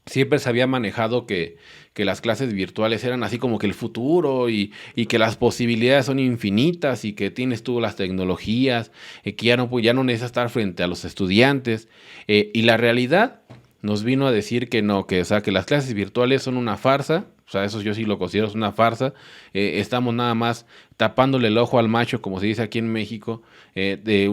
Siempre se había manejado que las clases virtuales eran así como que el futuro y que las posibilidades son infinitas y que tienes tú las tecnologías, que ya no necesitas estar frente a los estudiantes. Y la realidad nos vino a decir que no, o sea, que las clases virtuales son una farsa. O sea, eso yo sí lo considero es una farsa. Estamos nada más tapándole el ojo al macho, como se dice aquí en México, de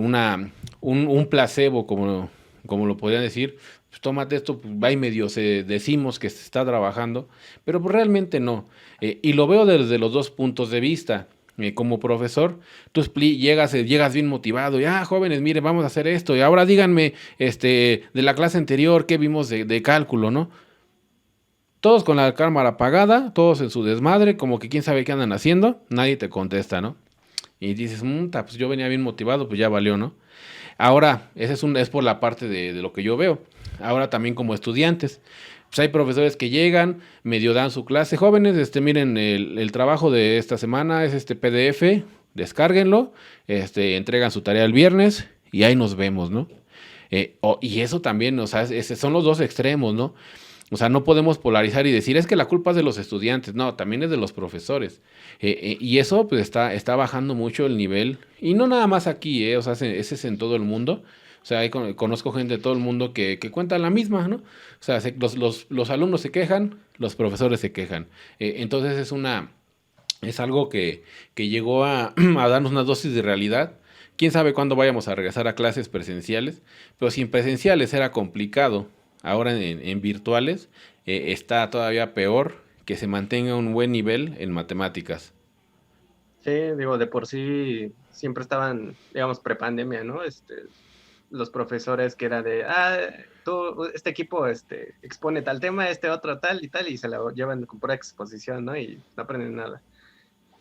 un placebo, como lo podrían decir, pues tómate esto, pues va y medio decimos que se está trabajando, pero pues realmente no. Y lo veo desde los dos puntos de vista. Como profesor, tú llegas bien motivado, y jóvenes, mire, vamos a hacer esto, y ahora díganme, de la clase anterior, ¿qué vimos de cálculo, no? Todos con la cámara apagada, todos en su desmadre, como que quién sabe qué andan haciendo, nadie te contesta, ¿no? Y dices, pues yo venía bien motivado, pues ya valió, ¿no? Ahora, ese es por la parte de lo que yo veo. Ahora también como estudiantes. Pues hay profesores que llegan, medio dan su clase. Jóvenes, miren, el trabajo de esta semana es este PDF, descárguenlo, entregan su tarea el viernes y ahí nos vemos, ¿no? Y eso también, o sea, son los dos extremos, ¿no? O sea, no podemos polarizar y decir, es que la culpa es de los estudiantes. No, también es de los profesores. Y eso pues está bajando mucho el nivel. Y no nada más aquí, o sea, ese es en todo el mundo. O sea, conozco gente de todo el mundo que cuenta la misma, ¿no? O sea, los alumnos se quejan, los profesores se quejan. Entonces es algo que llegó a darnos una dosis de realidad. Quién sabe cuándo vayamos a regresar a clases presenciales, pero si en presenciales era complicado, ahora en virtuales está todavía peor que se mantenga un buen nivel en matemáticas. Sí, digo, de por sí siempre estaban, digamos, prepandemia, ¿no? Los profesores que era de, tú, este equipo, expone tal tema, este otro tal y tal, y se lo llevan con pura exposición, ¿no? Y no aprenden nada.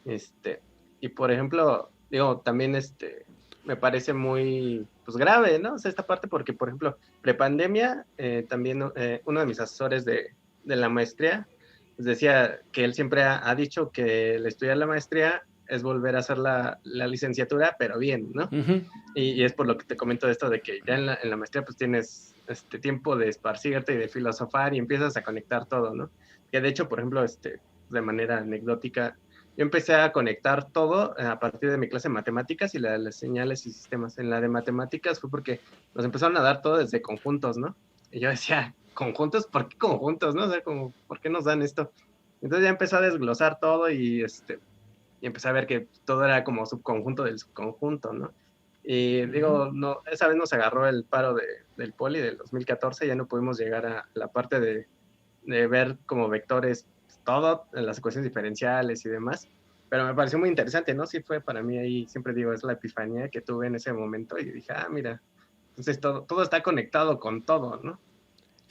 Este, y por ejemplo, digo, también me parece muy, pues grave, ¿no? O sea, esta parte porque, por ejemplo, prepandemia, también uno de mis asesores de la maestría, pues decía que él siempre ha dicho que el estudiar la maestría es volver a hacer la licenciatura, pero bien, ¿no? Ujú. Y es por lo que te comento de esto, de que ya en la maestría pues tienes tiempo de esparcirte y de filosofar y empiezas a conectar todo, ¿no? Que de hecho, por ejemplo, de manera anecdótica, yo empecé a conectar todo a partir de mi clase de matemáticas y la de las señales y sistemas. En la de matemáticas fue porque nos empezaron a dar todo desde conjuntos, ¿no? Y yo decía, ¿conjuntos? ¿Por qué conjuntos? ¿No? O sea, como, ¿por qué nos dan esto? Entonces ya empecé a desglosar todo y empecé a ver que todo era como subconjunto del subconjunto, ¿no? Y Ujú. digo, no, esa vez nos agarró el paro del poli del 2014, ya no pudimos llegar a la parte de ver como vectores todo, en las ecuaciones diferenciales y demás, pero me pareció muy interesante, ¿no? Sí fue para mí ahí, siempre digo, es la epifanía que tuve en ese momento y dije, mira, entonces todo está conectado con todo, ¿no?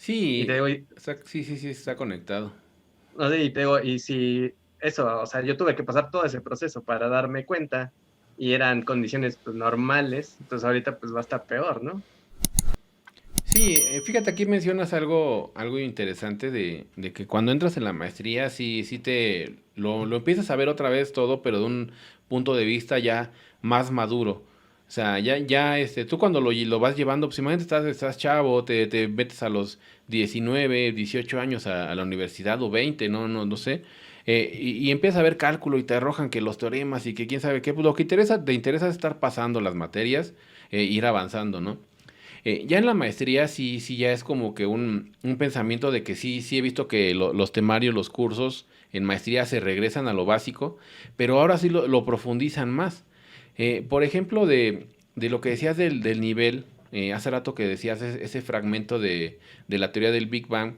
Y te Sí, digo, sí, sí, sí, está conectado. no sé, y te digo, y si eso, o sea, yo tuve que pasar todo ese proceso para darme cuenta y eran condiciones pues, normales, entonces ahorita pues va a estar peor, ¿no? Sí, fíjate, aquí mencionas algo interesante de que cuando entras en la maestría, sí, sí lo empiezas a ver otra vez todo, pero de un punto de vista ya más maduro. O sea, tú cuando lo vas llevando, pues imagínate, estás chavo, te metes a los 19, 18 años a la universidad o 20, no sé, y empiezas a ver cálculo y te arrojan que los teoremas y que quién sabe qué, pues lo que te interesa es estar pasando las materias, ir avanzando, ¿no? Ya en la maestría sí, sí, ya es como que un pensamiento de que sí, sí he visto que los temarios, los cursos en maestría se regresan a lo básico, pero ahora sí lo profundizan más. Por ejemplo, de lo que decías del nivel, hace rato que decías ese fragmento de la teoría del Big Bang,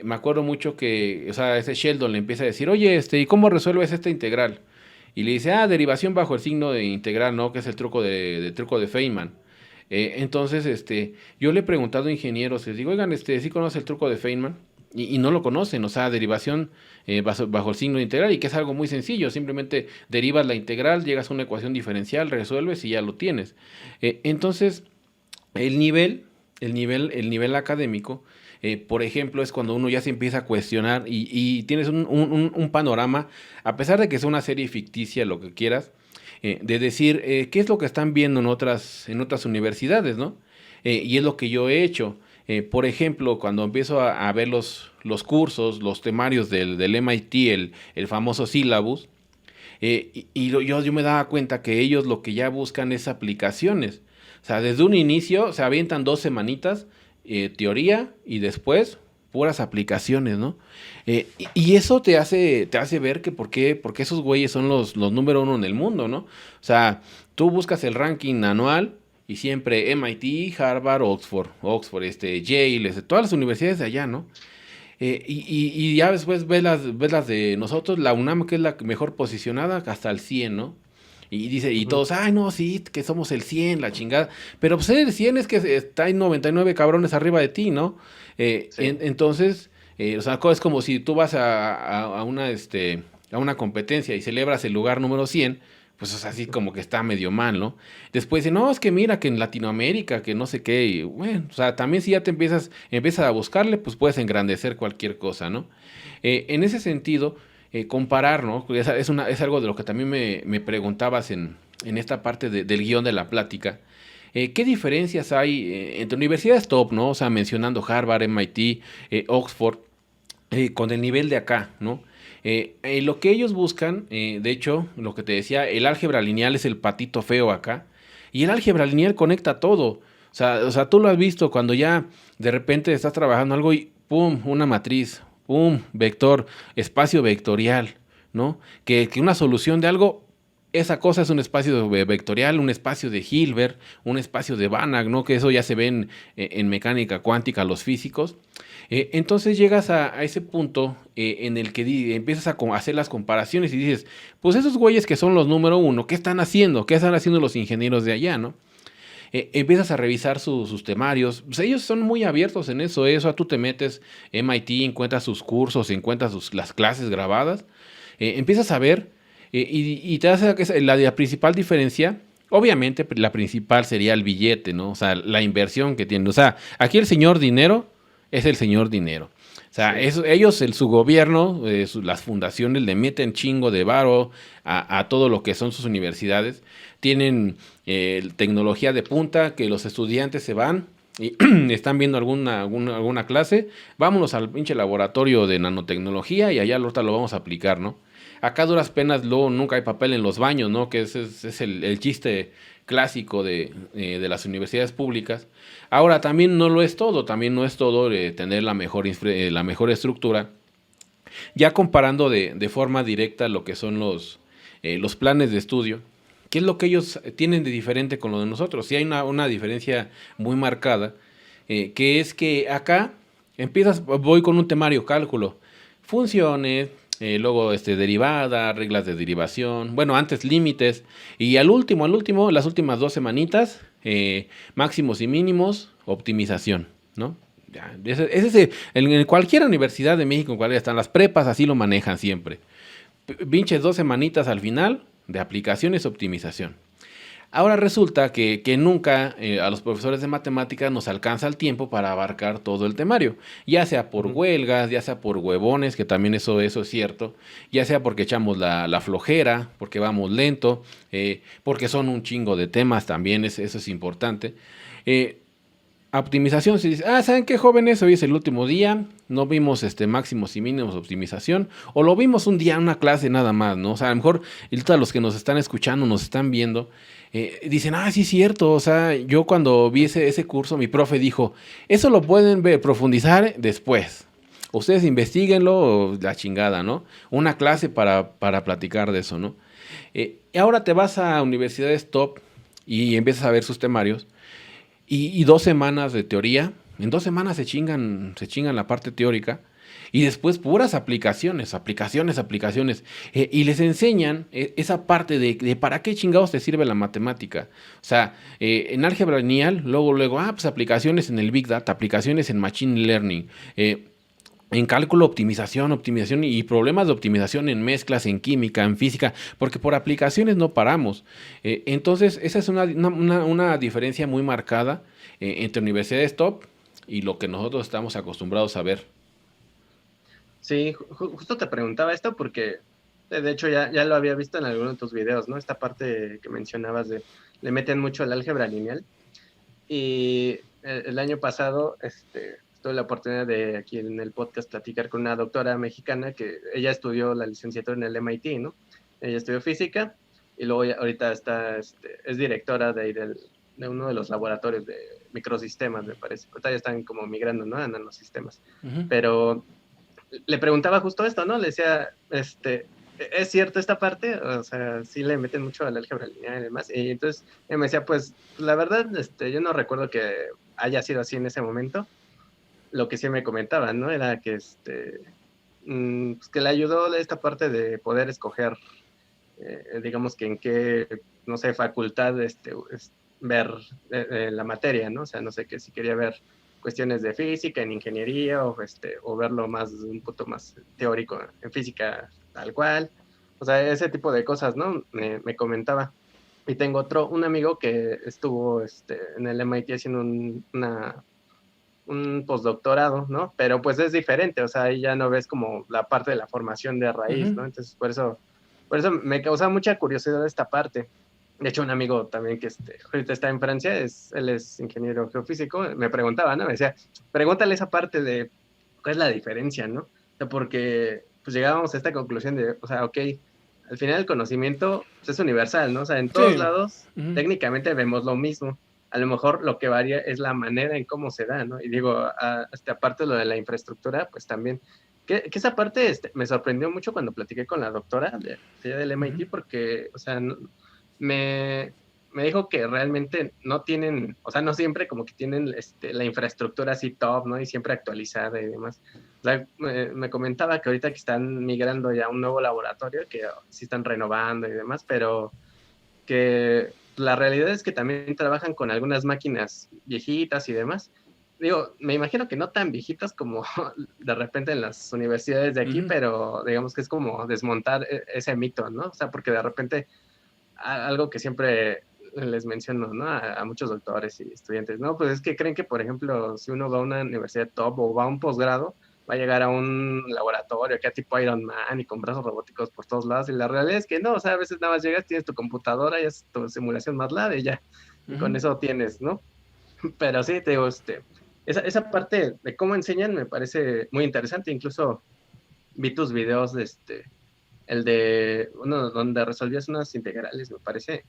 me acuerdo mucho que, o sea, ese Sheldon le empieza a decir, oye, ¿y cómo resuelves esta integral? Y le dice, derivación bajo el signo de integral, ¿no? Que es el truco de Feynman. Entonces, yo le he preguntado a ingenieros, les digo, oigan, ¿sí conoce el truco de Feynman? Y no lo conocen, o sea, derivación bajo el signo de integral, y que es algo muy sencillo, simplemente derivas la integral, llegas a una ecuación diferencial, resuelves y ya lo tienes. Entonces, el nivel, el nivel académico, por ejemplo, es cuando uno ya se empieza a cuestionar y tienes un panorama, a pesar de que sea una serie ficticia, lo que quieras, de decir qué es lo que están viendo en otras universidades, ¿no? Y es lo que yo he hecho. Por ejemplo, cuando empiezo a ver los cursos, los temarios del MIT, el famoso syllabus, yo me daba cuenta que ellos lo que ya buscan es aplicaciones. O sea, desde un inicio se avientan 2 semanitas, teoría y después puras aplicaciones, ¿no? Y eso te hace ver que por qué esos güeyes son los número uno en el mundo, ¿no? O sea, tú buscas el ranking anual y siempre MIT, Harvard, Oxford, Yale, todas las universidades de allá, ¿no? Y ya después ves las de nosotros, la UNAM, que es la mejor posicionada, hasta el 100, ¿no? Y Ujú. todos, ay, no, sí, que somos el 100 la chingada. Pero pues el 100 es que está en 99 cabrones arriba de ti, ¿no? Sí, Entonces, o sea, es como si tú vas a una competencia y celebras el lugar número 100, pues es así como que está medio mal, ¿no? Después dice, no, es que mira que en Latinoamérica, que no sé qué, y bueno, o sea, también si ya empiezas a buscarle, pues puedes engrandecer cualquier cosa, ¿no? En ese sentido, comparar, ¿no? Es algo de lo que también me preguntabas en esta parte del guión de la plática. ¿Qué diferencias hay entre universidades top, ¿no? O sea, mencionando Harvard, MIT, Oxford, con el nivel de acá, ¿no? Lo que ellos buscan, de hecho, lo que te decía, el álgebra lineal es el patito feo acá, y el álgebra lineal conecta todo. O sea, tú lo has visto cuando ya de repente estás trabajando algo y ¡pum! Una matriz, ¡pum! Vector, espacio vectorial, ¿no? Que una solución de algo, esa cosa es un espacio vectorial, un espacio de Hilbert, un espacio de Banach, ¿no? Que eso ya se ve en mecánica cuántica los físicos. Entonces llegas a ese punto en el que empiezas a hacer las comparaciones y dices, pues esos güeyes que son los número uno, ¿qué están haciendo? ¿Qué están haciendo los ingenieros de allá, no? Empiezas a revisar sus temarios. Pues ellos son muy abiertos en eso. Eso tú te metes MIT, encuentras sus cursos, encuentras las clases grabadas. Empiezas a ver y te das que la principal diferencia. Obviamente, la principal sería el billete, ¿no? O sea, la inversión que tienen. O sea, aquí el señor dinero es el señor dinero. O sea, Sí. ellos, su gobierno, las fundaciones le meten chingo de varo a todo lo que son sus universidades. Tienen tecnología de punta que los estudiantes se van y están viendo alguna clase. Vámonos al pinche laboratorio de nanotecnología y allá ahorita lo vamos a aplicar, ¿no? Acá a duras penas luego nunca hay papel en los baños, ¿no? Que ese es el chiste clásico de las universidades públicas. Ahora, también no lo es todo, también no es todo tener la mejor estructura. Ya comparando de forma directa lo que son los planes de estudio, ¿qué es lo que ellos tienen de diferente con lo de nosotros? Sí hay una diferencia muy marcada, que es que acá voy con un temario cálculo, funciones, luego derivada, reglas de derivación, bueno, antes límites, y al último, las últimas 2 semanitas, máximos y mínimos, optimización, ¿no? Ya, en cualquier universidad de México, en cualquiera están las prepas, así lo manejan siempre. Pinches 2 semanitas al final de aplicaciones, optimización. Ahora resulta que nunca a los profesores de matemáticas nos alcanza el tiempo para abarcar todo el temario, ya sea por Ujú. huelgas, ya sea por huevones, que también eso es cierto, ya sea porque echamos la flojera, porque vamos lento, porque son un chingo de temas también, eso es importante. Eh, Optimización, si dice, ¿saben qué, jóvenes? Hoy es el último día, no vimos máximos y mínimos de optimización, o lo vimos un día en una clase nada más, ¿no? O sea, a lo mejor ahorita los que nos están escuchando, nos están viendo, dicen, sí es cierto, o sea, yo cuando vi ese curso, mi profe dijo, eso lo pueden ver, profundizar después. Ustedes investiguenlo, la chingada, ¿no? Una clase para platicar de eso, ¿no? Y ahora te vas a universidades top y empiezas a ver sus temarios. Y 2 semanas de teoría, en 2 semanas se chingan la parte teórica y después puras aplicaciones. Y les enseñan esa parte de para qué chingados te sirve la matemática. O sea, en álgebra lineal, luego, pues aplicaciones en el Big Data, aplicaciones en Machine Learning. En cálculo, optimización y problemas de optimización en mezclas, en química, en física, porque por aplicaciones no paramos. Entonces, esa es una diferencia muy marcada entre universidades top y lo que nosotros estamos acostumbrados a ver. Sí, justo te preguntaba esto porque de hecho ya lo había visto en alguno de tus videos, ¿no? Esta parte que mencionabas le meten mucho al álgebra lineal. Y el año pasado tuve la oportunidad de aquí en el podcast platicar con una doctora mexicana que ella estudió la licenciatura en el MIT, ¿no? Ella estudió física y luego ahorita es directora de uno de los laboratorios de microsistemas, me parece. Ahorita ya están como migrando, ¿no? A nanosistemas. Ujú. Pero le preguntaba justo esto, ¿no? Le decía, ¿es cierto esta parte? O sea, sí le meten mucho al álgebra lineal y demás. Y entonces él me decía, pues, la verdad, yo no recuerdo que haya sido así en ese momento. Lo que sí me comentaban, ¿no? Era que, pues que le ayudó esta parte de poder escoger, digamos que en qué, no sé, facultad, ver la materia, ¿no? O sea, no sé, que si quería ver cuestiones de física en ingeniería o verlo más un punto más teórico en física tal cual. O sea, ese tipo de cosas, ¿no? Me comentaba. Y tengo un amigo que estuvo en el MIT haciendo un postdoctorado, ¿no? Pero pues es diferente, o sea, ahí ya no ves como la parte de la formación de raíz, Ujú. ¿no? Entonces, por eso me causa mucha curiosidad esta parte. De hecho, un amigo también que ahorita está en Francia, él es ingeniero geofísico, me preguntaba, ¿no? Me decía, pregúntale esa parte de cuál es la diferencia, ¿no? O sea, porque pues llegábamos a esta conclusión de, o sea, ok, al final el conocimiento pues, es universal, ¿no? O sea, en todos Sí. lados Ujú. técnicamente vemos lo mismo. A lo mejor lo que varía es la manera en cómo se da, ¿no? Y digo, hasta aparte de lo de la infraestructura, pues también, que esa parte me sorprendió mucho cuando platiqué con la doctora de del Ujú. MIT, porque, o sea, me, me dijo que realmente no tienen, o sea, no siempre como que tienen la infraestructura así top, ¿no? Y siempre actualizada y demás. O sea, me comentaba que ahorita que están migrando ya a un nuevo laboratorio, que sí están renovando y demás, pero que la realidad es que también trabajan con algunas máquinas viejitas y demás. Digo, me imagino que no tan viejitas como de repente en las universidades de aquí, Ujú. pero digamos que es como desmontar ese mito, ¿no? O sea, porque de repente algo que siempre les menciono, ¿no? A muchos doctores y estudiantes, ¿no? Pues es que creen que, por ejemplo, si uno va a una universidad top o va a un posgrado, va a llegar a un laboratorio que tipo Iron Man y con brazos robóticos por todos lados. Y la realidad es que no, o sea, a veces nada más llegas, tienes tu computadora y es tu simulación más larga y ya, y con Ujú. eso tienes, ¿no? Pero sí, te digo, esa parte de cómo enseñan me parece muy interesante. Incluso vi tus videos el de uno donde resolvías unas integrales, me parece,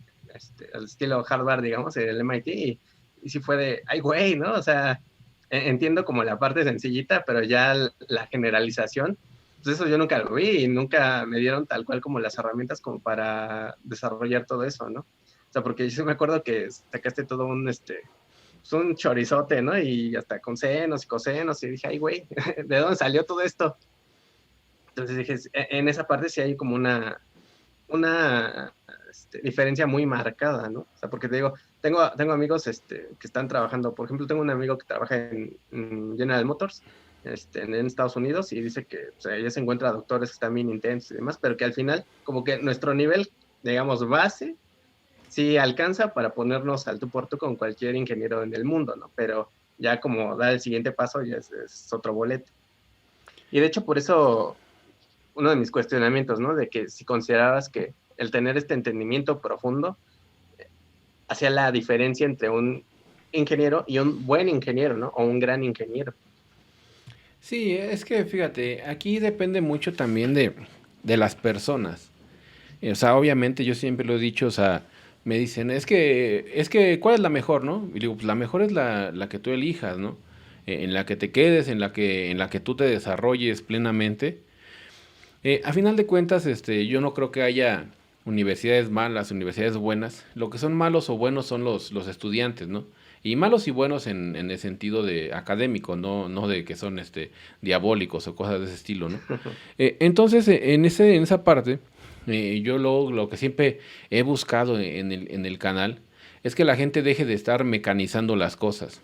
al estilo Harvard, digamos, el MIT, y sí fue de, ay, güey, ¿no? O sea, entiendo como la parte sencillita, pero ya la generalización, pues eso yo nunca lo vi y nunca me dieron tal cual como las herramientas como para desarrollar todo eso, ¿no? O sea, porque yo sí me acuerdo que sacaste todo pues un chorizote, ¿no? Y hasta con senos y cosenos, y dije, ay, güey, ¿de dónde salió todo esto? Entonces dije, en esa parte sí hay como una diferencia muy marcada, ¿no? O sea, porque te digo, tengo amigos que están trabajando, por ejemplo, tengo un amigo que trabaja en General Motors, en Estados Unidos, y dice que o sea, ella se encuentra doctores que están bien intensos y demás, pero que al final, como que nuestro nivel, digamos, base, sí alcanza para ponernos al tú por tú con cualquier ingeniero en el mundo, ¿no? Pero ya como dar el siguiente paso ya es otro boleto. Y de hecho, por eso uno de mis cuestionamientos, ¿no? De que si considerabas que el tener este entendimiento profundo hacía la diferencia entre un ingeniero y un buen ingeniero, ¿no? O un gran ingeniero. Sí, es que fíjate, aquí depende mucho también de las personas. O sea, obviamente yo siempre lo he dicho, o sea, me dicen, ¿cuál es la mejor, no? Y digo, pues la mejor es la que tú elijas, ¿no? En la que te quedes, en la que tú te desarrolles plenamente. A final de cuentas, yo no creo que haya universidades malas, universidades buenas. Lo que son malos o buenos son los estudiantes, ¿no? Y malos y buenos en el sentido de académico, no de que son diabólicos o cosas de ese estilo, ¿no? Entonces, en esa parte, yo lo que siempre he buscado en el canal es que la gente deje de estar mecanizando las cosas.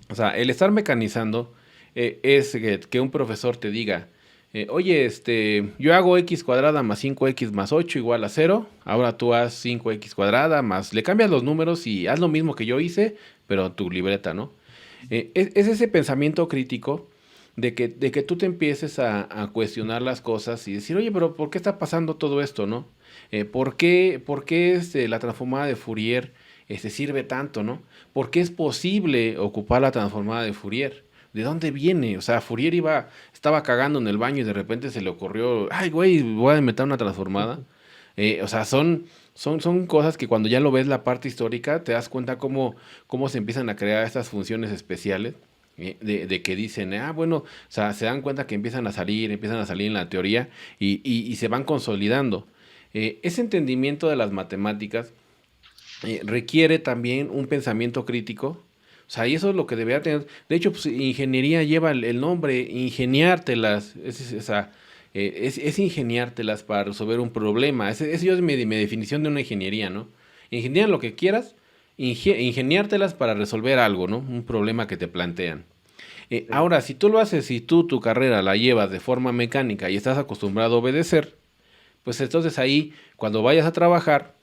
O sea, el estar mecanizando es que un profesor te diga, oye, yo hago x cuadrada más 5x más 8 igual a 0, ahora tú haz 5x cuadrada más, le cambias los números y haz lo mismo que yo hice, pero tu libreta, ¿no? Es ese pensamiento crítico de que tú te empieces a cuestionar las cosas y decir, oye, pero ¿por qué está pasando todo esto, no? ¿Por qué la transformada de Fourier sirve tanto, no? ¿Por qué es posible ocupar la transformada de Fourier? ¿De dónde viene? O sea, Fourier estaba cagando en el baño y de repente se le ocurrió, ay, güey, voy a inventar una transformada. O sea, son cosas que cuando ya lo ves la parte histórica, te das cuenta cómo se empiezan a crear estas funciones especiales. De que dicen, bueno, o sea, se dan cuenta que empiezan a salir en la teoría y se van consolidando. Ese entendimiento de las matemáticas requiere también un pensamiento crítico. O sea, y eso es lo que debería tener. De hecho, pues, ingeniería lleva el nombre, ingeniártelas. O sea, es ingeniártelas para resolver un problema. Ese yo es mi definición de una ingeniería, ¿no? Ingeniar lo que quieras, ingeniártelas para resolver algo, ¿no? Un problema que te plantean. Sí. Ahora, si tú lo haces, si tú tu carrera la llevas de forma mecánica y estás acostumbrado a obedecer, Pues entonces ahí, cuando vayas a trabajar,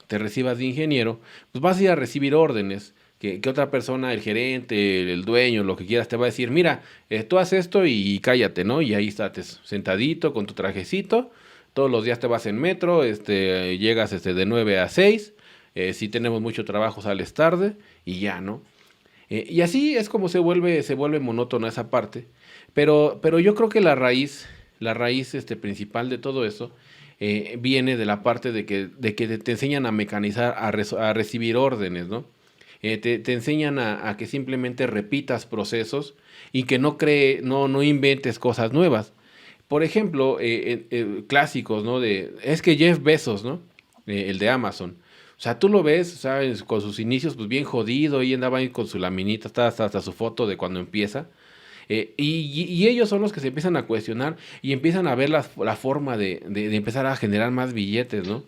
te recibas de ingeniero, pues vas a ir a recibir órdenes. Que otra persona, el gerente, el dueño, lo que quieras, te va a decir, mira, tú haces esto y cállate, ¿no? Y ahí estás sentadito con tu trajecito, todos los días te vas en metro, llegas de 9 a 6, si tenemos mucho trabajo sales tarde y ya, ¿no? Y así es como se vuelve monótona esa parte. Pero yo creo que la raíz principal de todo eso viene de la parte de que te enseñan a mecanizar, a recibir órdenes, ¿no? Te enseñan a que simplemente repitas procesos y que no inventes cosas nuevas. Por ejemplo, clásicos, ¿no? Es que Jeff Bezos, ¿no? El de Amazon. O sea, tú lo ves, ¿sabes? Con sus inicios, pues bien jodido, y andaba ahí con su laminita, hasta su foto de cuando empieza. Y ellos son los que se empiezan a cuestionar y empiezan a ver la forma de empezar a generar más billetes, ¿no?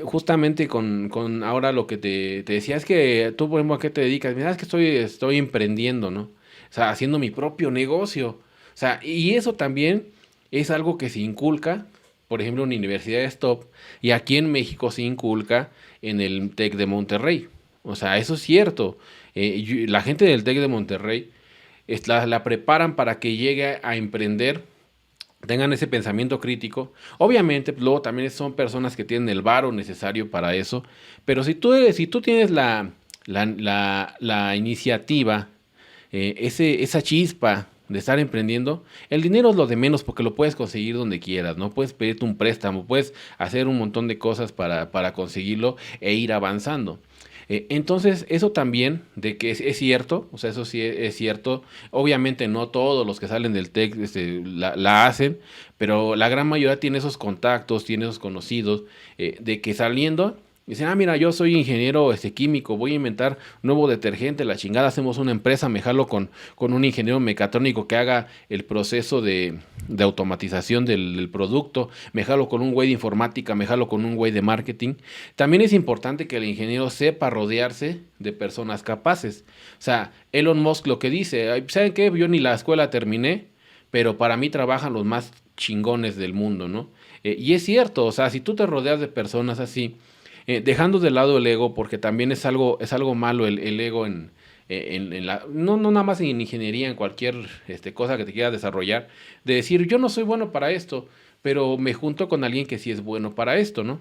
Justamente con ahora lo que te decía, es que tú, por ejemplo, ¿a qué te dedicas? Mira, es que estoy emprendiendo, ¿no? O sea, haciendo mi propio negocio. O sea, y eso también es algo que se inculca, por ejemplo, en universidades top, y aquí en México se inculca en el TEC de Monterrey. O sea, eso es cierto. La gente del TEC de Monterrey la preparan para que llegue a emprender, tengan ese pensamiento crítico. Obviamente, pues, luego también son personas que tienen el varo necesario para eso, pero si tú tienes la iniciativa, esa chispa de estar emprendiendo, el dinero es lo de menos porque lo puedes conseguir donde quieras, ¿no? Puedes pedirte un préstamo, puedes hacer un montón de cosas para conseguirlo e ir avanzando. Entonces, eso también, de que es cierto, o sea, eso sí es cierto. Obviamente no todos los que salen del TEC la hacen, pero la gran mayoría tiene esos contactos, tiene esos conocidos, de que saliendo, dicen, ah, mira, yo soy ingeniero químico, voy a inventar nuevo detergente, la chingada, hacemos una empresa, me jalo con un ingeniero mecatrónico que haga el proceso de automatización del producto, me jalo con un güey de informática, me jalo con un güey de marketing. También es importante que el ingeniero sepa rodearse de personas capaces. O sea, Elon Musk lo que dice, "Ay, ¿saben qué? Yo ni la escuela terminé, pero para mí trabajan los más chingones del mundo, ¿no? Y es cierto, o sea, si tú te rodeas de personas así, dejando de lado el ego, porque también es algo malo el ego no nada más en ingeniería, en cualquier cosa que te quieras desarrollar, de decir, yo no soy bueno para esto, pero me junto con alguien que sí es bueno para esto, ¿no?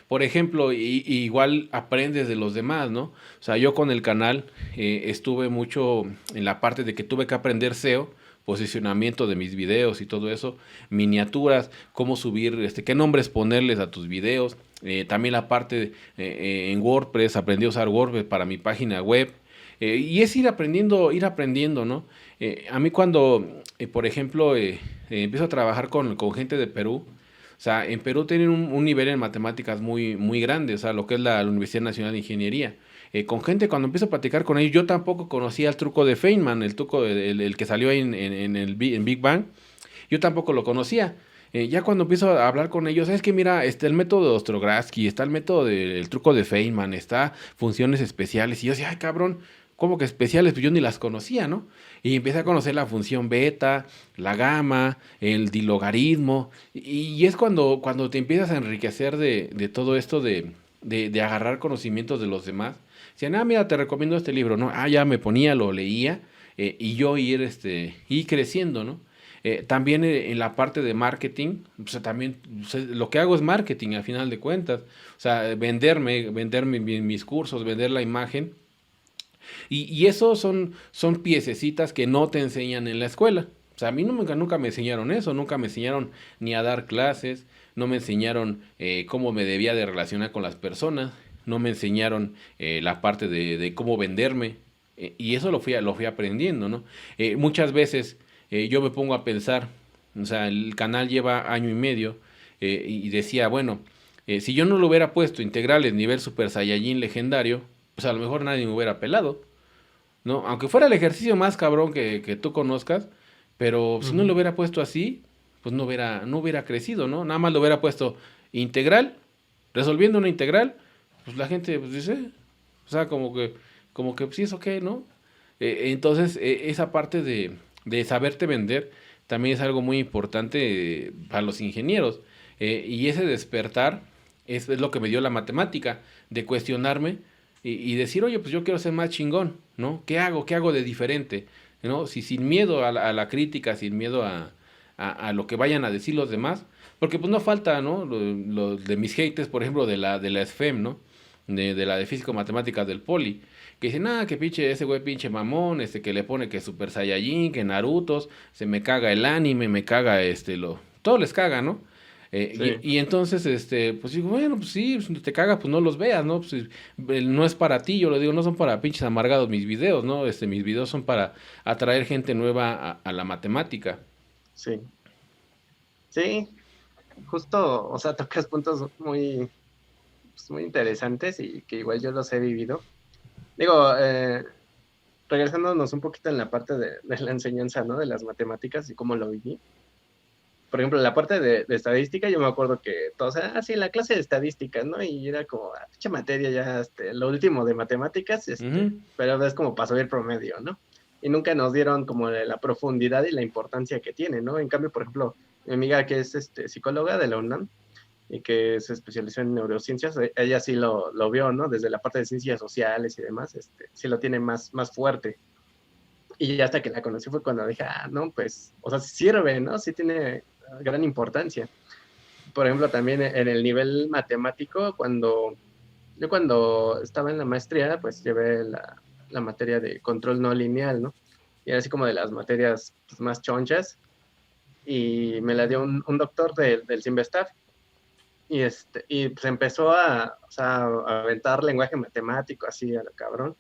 Por ejemplo, igual aprendes de los demás, ¿no? O sea, yo con el canal estuve mucho en la parte de que tuve que aprender SEO, posicionamiento de mis videos y todo eso, miniaturas, cómo subir, qué nombres ponerles a tus videos. También la parte en WordPress, aprendí a usar WordPress para mi página web. Y es ir aprendiendo, ¿no? A mí cuando, por ejemplo, empiezo a trabajar con gente de Perú, o sea, en Perú tienen un nivel en matemáticas muy grande, o sea, lo que es la Universidad Nacional de Ingeniería. Con gente, cuando empiezo a platicar con ellos, yo tampoco conocía el truco de Feynman, el truco el que salió en Big Bang, yo tampoco lo conocía. Ya cuando empiezo a hablar con ellos, es que mira, está el método de Ostrogradsky, está el método del truco de Feynman, está funciones especiales, y yo decía, ay cabrón, ¿cómo que especiales? Pues yo ni las conocía, ¿no? Y empecé a conocer la función beta, la gamma, el dilogaritmo. Y es cuando te empiezas a enriquecer de todo esto de agarrar conocimientos de los demás. Decían, ah, mira, te recomiendo este libro, ¿no? Ah, ya me ponía, lo leía, y yo ir creciendo, ¿no? También en la parte de marketing, o sea, también lo que hago es marketing a final de cuentas. O sea, vender mis cursos, vender la imagen. Y eso son piececitas que no te enseñan en la escuela. O sea, a mí nunca me enseñaron eso, nunca me enseñaron ni a dar clases, no me enseñaron cómo me debía de relacionar con las personas, no me enseñaron la parte de cómo venderme. Y eso lo fui aprendiendo, ¿no? Muchas veces yo me pongo a pensar, o sea, el canal lleva año y medio, y decía, bueno, si yo no lo hubiera puesto integrales nivel Super Saiyajin legendario, pues a lo mejor nadie me hubiera pelado, ¿no? Aunque fuera el ejercicio más cabrón que tú conozcas, pero si no lo Ujú. hubiera puesto así, pues no hubiera crecido, ¿no? Nada más lo hubiera puesto integral, resolviendo una integral, pues la gente pues dice, o sea, como que pues, sí es ok, ¿no? Entonces, esa parte de saberte vender también es algo muy importante para los ingenieros. Y ese despertar es lo que me dio la matemática, de cuestionarme y decir, oye, pues yo quiero ser más chingón, ¿no? ¿Qué hago? ¿Qué hago de diferente? ¿No? Si sin miedo a la crítica, sin miedo a lo que vayan a decir los demás, porque pues no falta, ¿no? Lo de mis haters, por ejemplo, de la SFEM, ¿no? De la de físico-matemáticas del Poli, que dicen, ah, que pinche, ese güey pinche mamón, que le pone que Super Saiyajin, que Narutos, se me caga el anime, me caga todo les caga, ¿no? Sí, Y entonces, pues digo, bueno, pues sí, pues, te caga, pues no los veas, ¿no? Pues no es para ti, yo lo digo, no son para pinches amargados mis videos, ¿no? Mis videos son para atraer gente nueva a la matemática. sí, sí, justo, o sea, tocas puntos muy, pues, muy interesantes y que igual yo los he vivido. Digo, regresándonos un poquito en la parte de la enseñanza, ¿no? De las matemáticas y cómo lo viví. Por ejemplo, en la parte de estadística, yo me acuerdo que todos, sí, la clase de estadística, ¿no? Y era como, pinche materia ya, lo último de matemáticas, Ujú, pero es como para subir promedio, ¿no? Y nunca nos dieron como la profundidad y la importancia que tiene, ¿no? En cambio, por ejemplo, mi amiga que es psicóloga de la UNAM y que se especializó en neurociencias, ella sí lo vio, ¿no? Desde la parte de ciencias sociales y demás, sí lo tiene más fuerte. Y ya hasta que la conocí fue cuando dije, no, pues, o sea, sí sirve, ¿no? Sí tiene gran importancia. Por ejemplo, también en el nivel matemático, yo cuando estaba en la maestría, pues llevé la materia de control no lineal, ¿no? Y era así como de las materias pues, más chonchas, y me la dio un doctor del Simvestab, y pues empezó o sea, a aventar lenguaje matemático así a lo cabrón.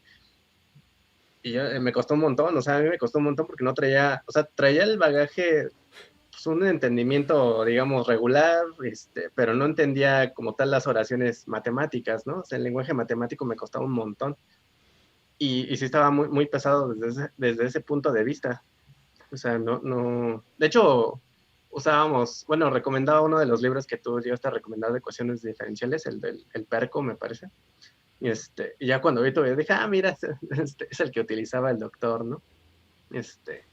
Y yo, me costó un montón, o sea, a mí me costó un montón porque no traía, o sea, traía el bagaje, pues un entendimiento, digamos, regular, pero no entendía como tal las oraciones matemáticas, ¿no? O sea, el lenguaje matemático me costaba un montón. Y sí estaba muy pesado desde ese punto de vista. O sea, no. De hecho, usábamos, bueno, recomendaba uno de los libros que tú llegaste a recomendar de ecuaciones diferenciales, el del el Perco, me parece. Y ya cuando vi tu video dije, mira, es el que utilizaba el doctor, ¿no? Este,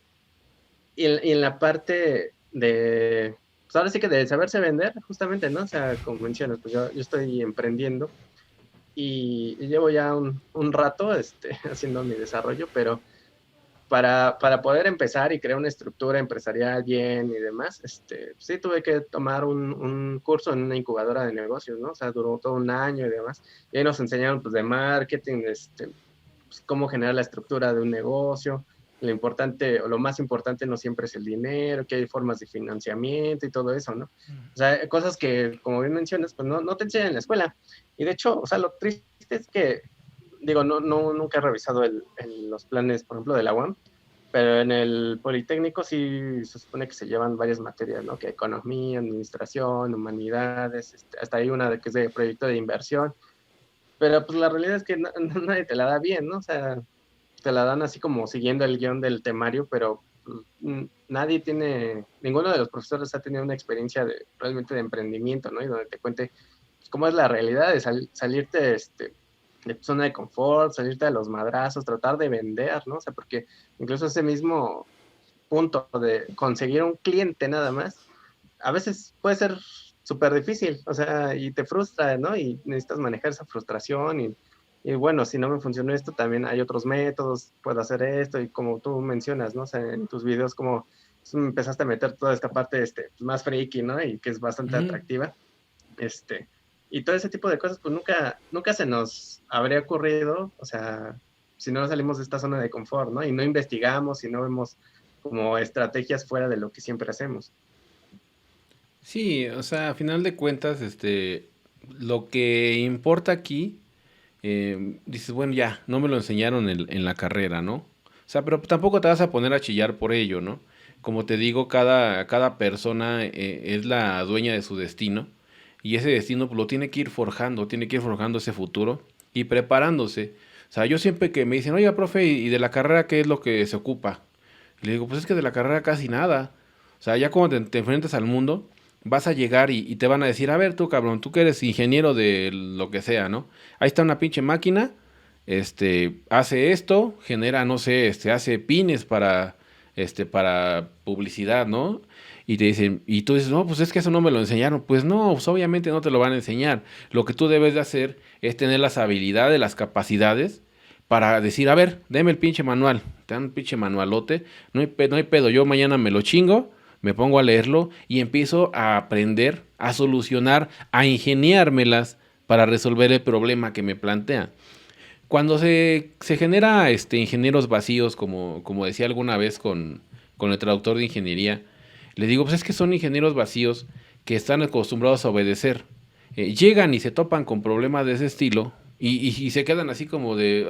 y en la parte pues ahora sí que de saberse vender, justamente, ¿no? O sea, como mencionas, pues yo estoy emprendiendo y llevo ya un rato haciendo mi desarrollo, pero para poder empezar y crear una estructura empresarial bien y demás, sí tuve que tomar un curso en una incubadora de negocios, ¿no? O sea, duró todo un año y demás. Y ahí nos enseñaron, pues, de marketing, pues, cómo generar la estructura de un negocio. Lo importante, o lo más importante no siempre es el dinero, que hay formas de financiamiento y todo eso, ¿no? O sea, cosas que, como bien mencionas, pues no te enseñan en la escuela. Y de hecho, o sea, lo triste es que, digo, nunca he revisado los planes, por ejemplo, de la UAM, pero en el Politécnico sí se supone que se llevan varias materias, ¿no? Que economía, administración, humanidades, hasta hay una que es de proyecto de inversión, pero pues la realidad es que nadie te la da bien, ¿no? O sea, te la dan así como siguiendo el guión del temario, pero pues, ninguno de los profesores ha tenido una experiencia realmente de emprendimiento, ¿no? Y donde te cuente pues, cómo es la realidad de salirte de tu zona de confort, salirte de los madrazos, tratar de vender, ¿no? O sea, porque incluso ese mismo punto de conseguir un cliente nada más, a veces puede ser súper difícil, o sea, y te frustra, ¿no? Y necesitas manejar esa frustración y bueno, si no me funcionó esto, también hay otros métodos, puedo hacer esto y como tú mencionas, ¿no? O sea, en tus videos como empezaste a meter toda esta parte pues, más freaky, ¿no? Y que es bastante ujú. atractiva. Este, y todo ese tipo de cosas, pues nunca se nos habría ocurrido, o sea, si no salimos de esta zona de confort, ¿no? Y no investigamos y no vemos como estrategias fuera de lo que siempre hacemos. Sí, o sea, a final de cuentas, lo que importa aquí, dices, bueno, ya, no me lo enseñaron en la carrera, ¿no? O sea, pero tampoco te vas a poner a chillar por ello, ¿no? Como te digo, cada persona es la dueña de su destino y ese destino pues, lo tiene que ir forjando ese futuro y preparándose. O sea, yo siempre que me dicen, oiga, profe, ¿y de la carrera qué es lo que se ocupa? Le digo, pues es que de la carrera casi nada. O sea, ya cuando te enfrentas al mundo, vas a llegar y te van a decir, a ver tú, cabrón, tú que eres ingeniero de lo que sea, ¿no? Ahí está una pinche máquina, hace esto, genera, no sé, hace pines para publicidad, ¿no? y te dicen, y tú dices, no, pues es que eso no me lo enseñaron. Pues no, pues obviamente no te lo van a enseñar. Lo que tú debes de hacer es tener las habilidades, las capacidades para decir, a ver, deme el pinche manual. Te dan un pinche manualote, no hay pedo, yo mañana me lo chingo, me pongo a leerlo y empiezo a aprender, a solucionar, a ingeniármelas para resolver el problema que me plantean. Cuando se genera ingenieros vacíos, como decía alguna vez con el traductor de ingeniería, le digo, pues es que son ingenieros vacíos que están acostumbrados a obedecer. Llegan y se topan con problemas de ese estilo y se quedan así como de...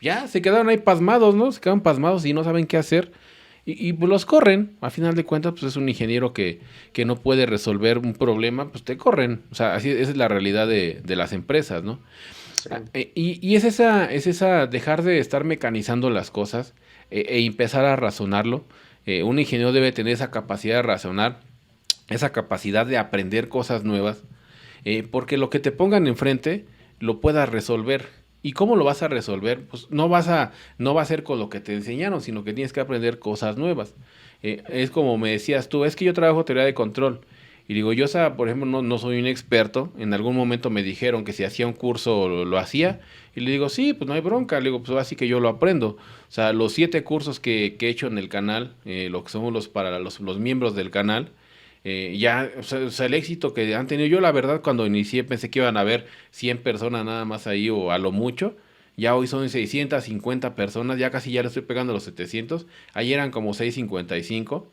Ya, se quedaron ahí pasmados, ¿no? Se quedan pasmados y no saben qué hacer. Pues los corren. A final de cuentas, pues es un ingeniero que no puede resolver un problema, pues te corren. O sea, así esa es la realidad de las empresas, ¿no? Sí. Y es esa dejar de estar mecanizando las cosas e empezar a razonarlo. Un ingeniero debe tener esa capacidad de razonar, esa capacidad de aprender cosas nuevas, porque lo que te pongan enfrente lo puedas resolver. ¿Y cómo lo vas a resolver? Pues no va a ser con lo que te enseñaron, sino que tienes que aprender cosas nuevas. Es como me decías tú, es que yo trabajo teoría de control. Y digo, yo, por ejemplo, no soy un experto. En algún momento me dijeron que si hacía un curso lo hacía. Y le digo, sí, pues no hay bronca. Le digo, pues así que yo lo aprendo. O sea, los 7 cursos que he hecho en el canal, lo que somos para los miembros del canal, ya, o sea, el éxito que han tenido. Yo, la verdad, cuando inicié pensé que iban a haber 100 personas nada más ahí o a lo mucho. Ya hoy son 650 personas, ya casi ya le estoy pegando a los 700. Ayer eran como 655.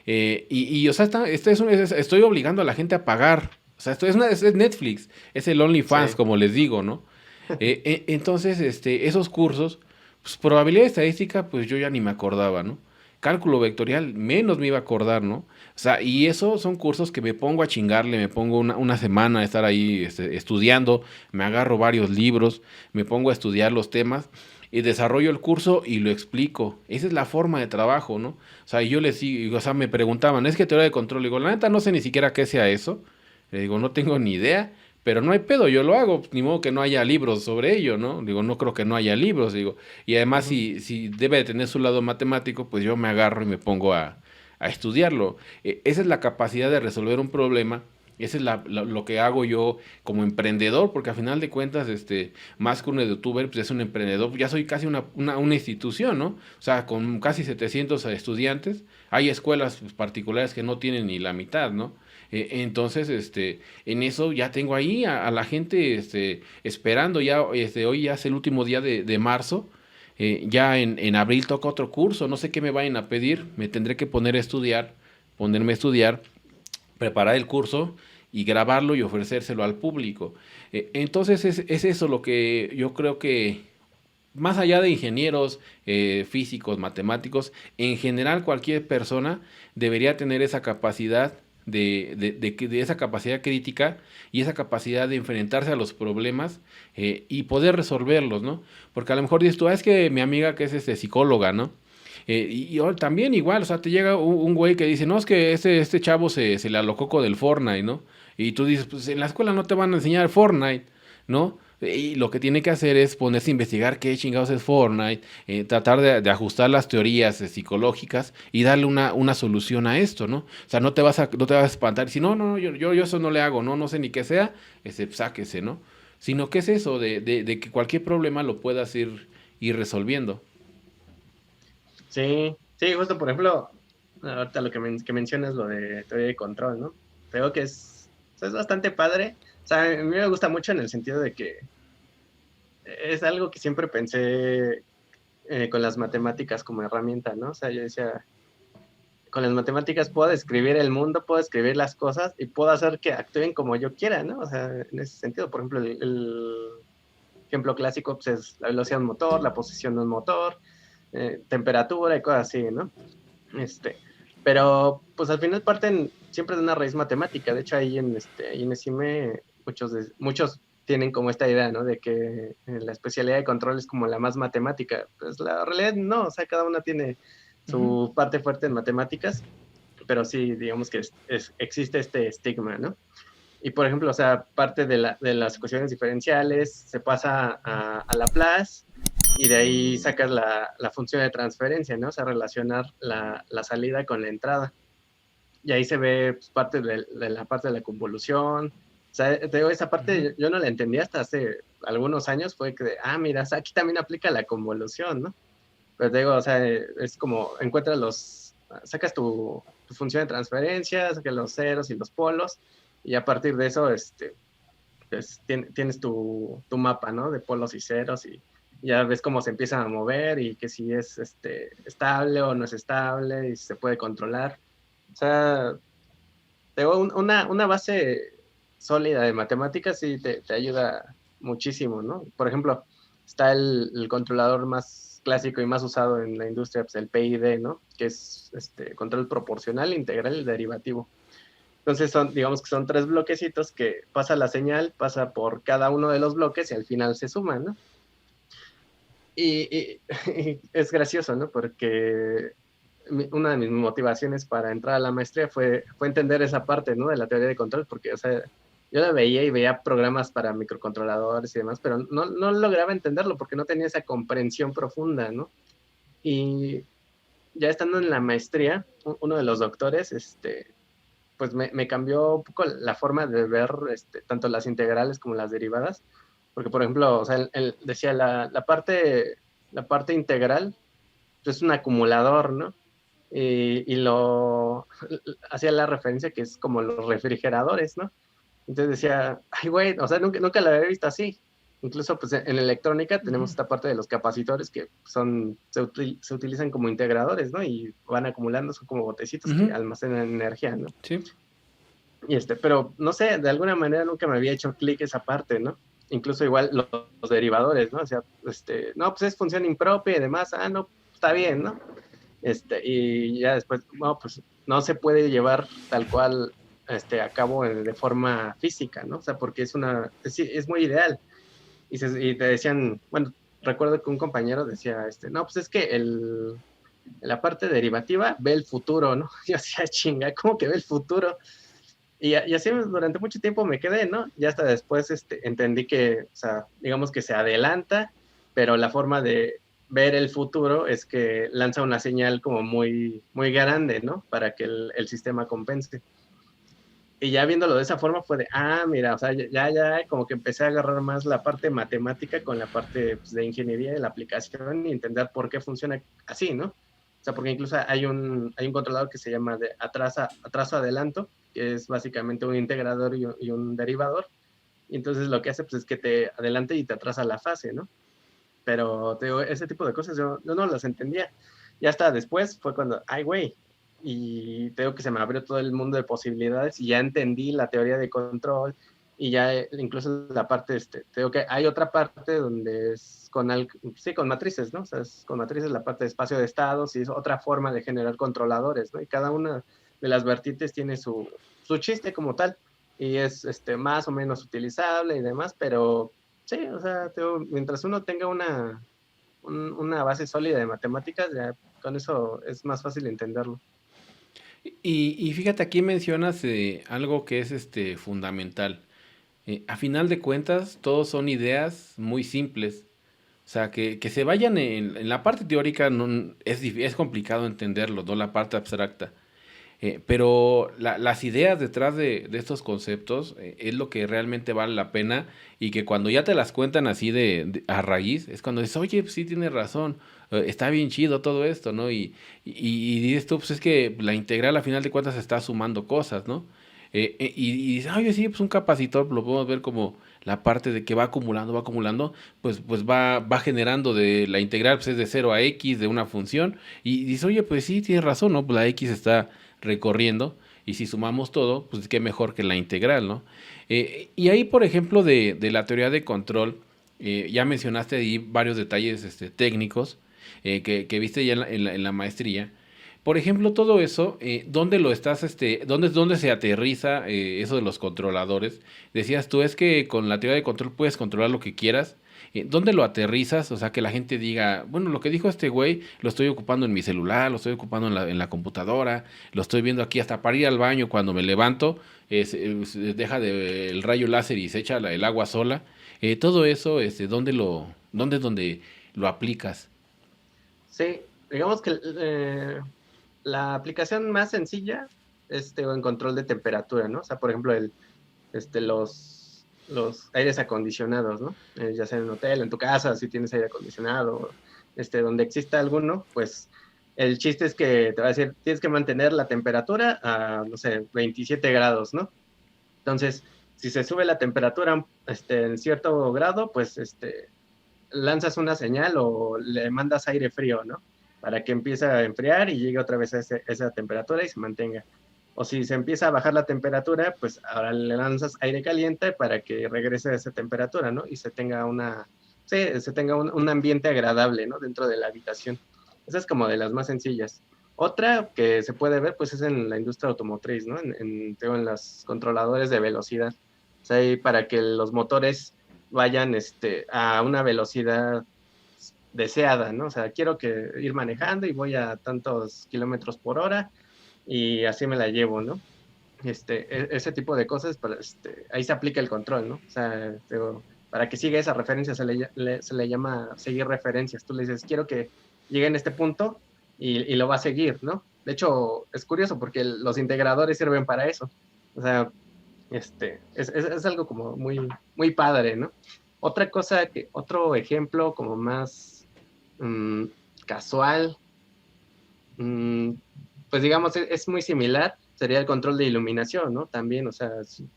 O sea, estoy obligando a la gente a pagar. O sea, es Netflix, es el OnlyFans, Sí. como les digo, ¿no? Entonces, esos cursos, pues probabilidad estadística, pues yo ya ni me acordaba, ¿no? Cálculo vectorial, menos me iba a acordar, ¿no? O sea, y eso son cursos que me pongo a chingarle, me pongo una semana a estar ahí estudiando, me agarro varios libros, me pongo a estudiar los temas y desarrollo el curso y lo explico. Esa es la forma de trabajo, ¿no? O sea, yo les digo, o sea, me preguntaban, ¿es que teoría de control? Le digo, la neta no sé ni siquiera qué sea eso. Le digo, no tengo ni idea, pero no hay pedo, yo lo hago. Ni modo que no haya libros sobre ello, ¿no? Digo, no creo que no haya libros, digo. Y además, Ujú. si debe de tener su lado matemático, pues yo me agarro y me pongo a estudiarlo. Esa es la capacidad de resolver un problema. Ese es lo que hago yo como emprendedor, porque a final de cuentas, más que un youtuber, pues es un emprendedor. Ya soy casi una institución, ¿no? O sea, con casi 700 estudiantes. Hay escuelas pues, particulares que no tienen ni la mitad, ¿no? Entonces, en eso ya tengo ahí a la gente esperando. Ya, hoy ya es el último día de marzo. Ya en abril toca otro curso. No sé qué me vayan a pedir. Me tendré que ponerme a estudiar, preparar el curso y grabarlo y ofrecérselo al público. Entonces es eso lo que yo creo que más allá de ingenieros, físicos, matemáticos, en general cualquier persona debería tener esa capacidad de esa capacidad crítica y esa capacidad de enfrentarse a los problemas y poder resolverlos, ¿no? Porque a lo mejor dices tú, es que mi amiga que es psicóloga, ¿no? También igual, o sea, te llega un güey que dice, no, es que este chavo se le alocó con el Fortnite, ¿no? Y tú dices, pues en la escuela no te van a enseñar Fortnite, ¿no? Y lo que tiene que hacer es ponerse a investigar qué chingados es Fortnite, tratar de ajustar las teorías psicológicas y darle una solución a esto, ¿no? O sea, no te vas a espantar. Si no, no, yo eso no le hago, no sé ni qué sea, sáquese, ¿no? Sino que es eso, de que cualquier problema lo puedas ir resolviendo. Sí, sí, justo por ejemplo, ahorita lo que mencionas, lo de teoría de control, ¿no? Creo que o sea, es bastante padre. O sea, a mí me gusta mucho en el sentido de que es algo que siempre pensé con las matemáticas como herramienta, ¿no? O sea, yo decía, con las matemáticas puedo describir el mundo, puedo escribir las cosas y puedo hacer que actúen como yo quiera, ¿no? O sea, en ese sentido, por ejemplo, el ejemplo clásico pues, es la velocidad de un motor, la posición de un motor, temperatura y cosas así, ¿no? Este, pero pues al final parten siempre de una raíz matemática. De hecho, ahí en ESIME muchos tienen como esta idea, ¿no? De que la especialidad de control es como la más matemática. Pues la realidad no, o sea, cada una tiene Ujú. su parte fuerte en matemáticas, pero sí, digamos que existe este estigma, ¿no? Y por ejemplo, o sea, parte de las ecuaciones diferenciales se pasa a Laplace y de ahí sacas la función de transferencia, ¿no? O sea, relacionar la salida con la entrada. y ahí se ve pues, parte de la parte de la convolución. O sea, te digo, esa parte yo no la entendía hasta hace algunos años, fue que, mira, o sea, aquí también aplica la convolución, ¿no? Pero te digo, o sea, es como encuentras sacas tu función de transferencia, sacas los ceros y los polos, y a partir de eso, pues, tienes tu mapa, ¿no? De polos y ceros, y ya ves cómo se empiezan a mover, y que si es estable o no es estable, y si se puede controlar. O sea, tengo una base sólida de matemáticas y te ayuda muchísimo, ¿no? Por ejemplo, está el controlador más clásico y más usado en la industria, pues el PID, ¿no? Que es control proporcional, integral y derivativo. Entonces digamos que son 3 bloquecitos que pasa la señal, pasa por cada uno de los bloques y al final se suman, ¿no? Y es gracioso, ¿no? Porque una de mis motivaciones para entrar a la maestría fue entender esa parte, ¿no? De la teoría de control, porque, o sea, yo la veía y veía programas para microcontroladores y demás, pero no lograba entenderlo porque no tenía esa comprensión profunda, ¿no? Y ya estando en la maestría, uno de los doctores, pues me cambió un poco la forma de ver tanto las integrales como las derivadas, porque, por ejemplo, o sea, él decía la parte integral pues, es un acumulador, ¿no? Y lo hacía la referencia que es como los refrigeradores, ¿no? Entonces decía, ay, güey, o sea, nunca la había visto así. Incluso pues en electrónica tenemos esta parte de los capacitores que se utilizan como integradores, ¿no? Y van acumulando, son como botecitos que almacenan energía, ¿no? Sí. Y pero no sé, de alguna manera nunca me había hecho clic esa parte, ¿no? Incluso igual los derivadores, ¿no? O sea, no, pues es función impropia y demás, no, está bien, ¿no? Y ya después, no, pues no se puede llevar tal cual a cabo de forma física, ¿no? O sea, porque es muy ideal. Y te decían, bueno, recuerdo que un compañero decía, no, pues es que la parte derivativa ve el futuro, ¿no? Yo decía, chinga, ¿cómo que ve el futuro? Y así durante mucho tiempo me quedé, ¿no? Ya hasta después entendí que, o sea, digamos que se adelanta, pero la forma de ver el futuro es que lanza una señal como muy, muy grande, ¿no? Para que el sistema compense. Y ya viéndolo de esa forma fue mira, o sea, ya como que empecé a agarrar más la parte matemática con la parte pues, de ingeniería de la aplicación y entender por qué funciona así, ¿no? O sea, porque incluso hay un controlador que se llama de atraso-adelanto, que es básicamente un integrador y un derivador. Y entonces lo que hace pues, es que te adelante y te atrasa la fase, ¿no? Pero te digo, ese tipo de cosas yo no las entendía. Y hasta después fue cuando, ay, güey, y te digo que se me abrió todo el mundo de posibilidades y ya entendí la teoría de control y ya incluso la parte, te digo que hay otra parte donde es con matrices, ¿no? O sea, es con matrices la parte de espacio de estados y es otra forma de generar controladores, ¿no? Y cada una de las vertientes tiene su chiste como tal y es más o menos utilizable y demás, pero sí, o sea, mientras uno tenga una base sólida de matemáticas, ya con eso es más fácil entenderlo. Y fíjate, aquí mencionas algo que es fundamental. A final de cuentas, todos son ideas muy simples. O sea, que se vayan en la parte teórica no, es complicado entenderlo, no la parte abstracta. Pero las ideas detrás de estos conceptos es lo que realmente vale la pena y que cuando ya te las cuentan así a raíz, es cuando dices, oye, pues sí tienes razón, está bien chido todo esto, ¿no? Y dices tú, pues es que la integral a final de cuentas está sumando cosas, ¿no? Y dices, oye, sí, pues un capacitor lo podemos ver como la parte de que va acumulando, pues va generando de la integral, pues es de 0 a x de una función, y dices, oye, pues sí, tienes razón, ¿no? Pues la x está recorriendo y si sumamos todo, pues qué mejor que la integral, ¿no? Y ahí, por ejemplo, de la teoría de control, ya mencionaste ahí varios detalles técnicos que viste ya en la maestría. Por ejemplo, todo eso, ¿dónde lo estás, dónde se aterriza eso de los controladores? Decías tú, es que con la teoría de control puedes controlar lo que quieras. ¿Dónde lo aterrizas? O sea, que la gente diga, bueno, lo que dijo este güey lo estoy ocupando en mi celular, lo estoy ocupando en la computadora, lo estoy viendo aquí hasta para ir al baño cuando me levanto, deja el rayo láser y se echa el agua sola. Todo eso, ¿dónde lo aplicas? Sí, digamos que la aplicación más sencilla o en control de temperatura, ¿no? O sea, por ejemplo, los aires acondicionados, ¿no? Ya sea en un hotel, en tu casa, si tienes aire acondicionado, donde exista alguno, pues el chiste es que te va a decir, tienes que mantener la temperatura a, no sé, 27 grados, ¿no? Entonces, si se sube la temperatura en cierto grado, pues lanzas una señal o le mandas aire frío, ¿no? Para que empiece a enfriar y llegue otra vez a esa temperatura y se mantenga. O si se empieza a bajar la temperatura, pues ahora le lanzas aire caliente para que regrese a esa temperatura, ¿no? Y se tenga un ambiente agradable, ¿no? Dentro de la habitación. Esa es como de las más sencillas. Otra que se puede ver, pues es en la industria automotriz, ¿no? En los controladores de velocidad. O sea, ahí para que los motores vayan a una velocidad deseada, ¿no? O sea, quiero que ir manejando y voy a tantos kilómetros por hora y así me la llevo, ¿no? Ese tipo de cosas, ahí se aplica el control, ¿no? O sea, para que siga esa referencia se le llama seguir referencias. Tú le dices, quiero que llegue en este punto y lo va a seguir, ¿no? De hecho, es curioso porque los integradores sirven para eso. O sea, es algo como muy, muy padre, ¿no? Otra cosa, otro ejemplo como más casual, mm, pues digamos, es muy similar, sería el control de iluminación, ¿no? También, o sea, si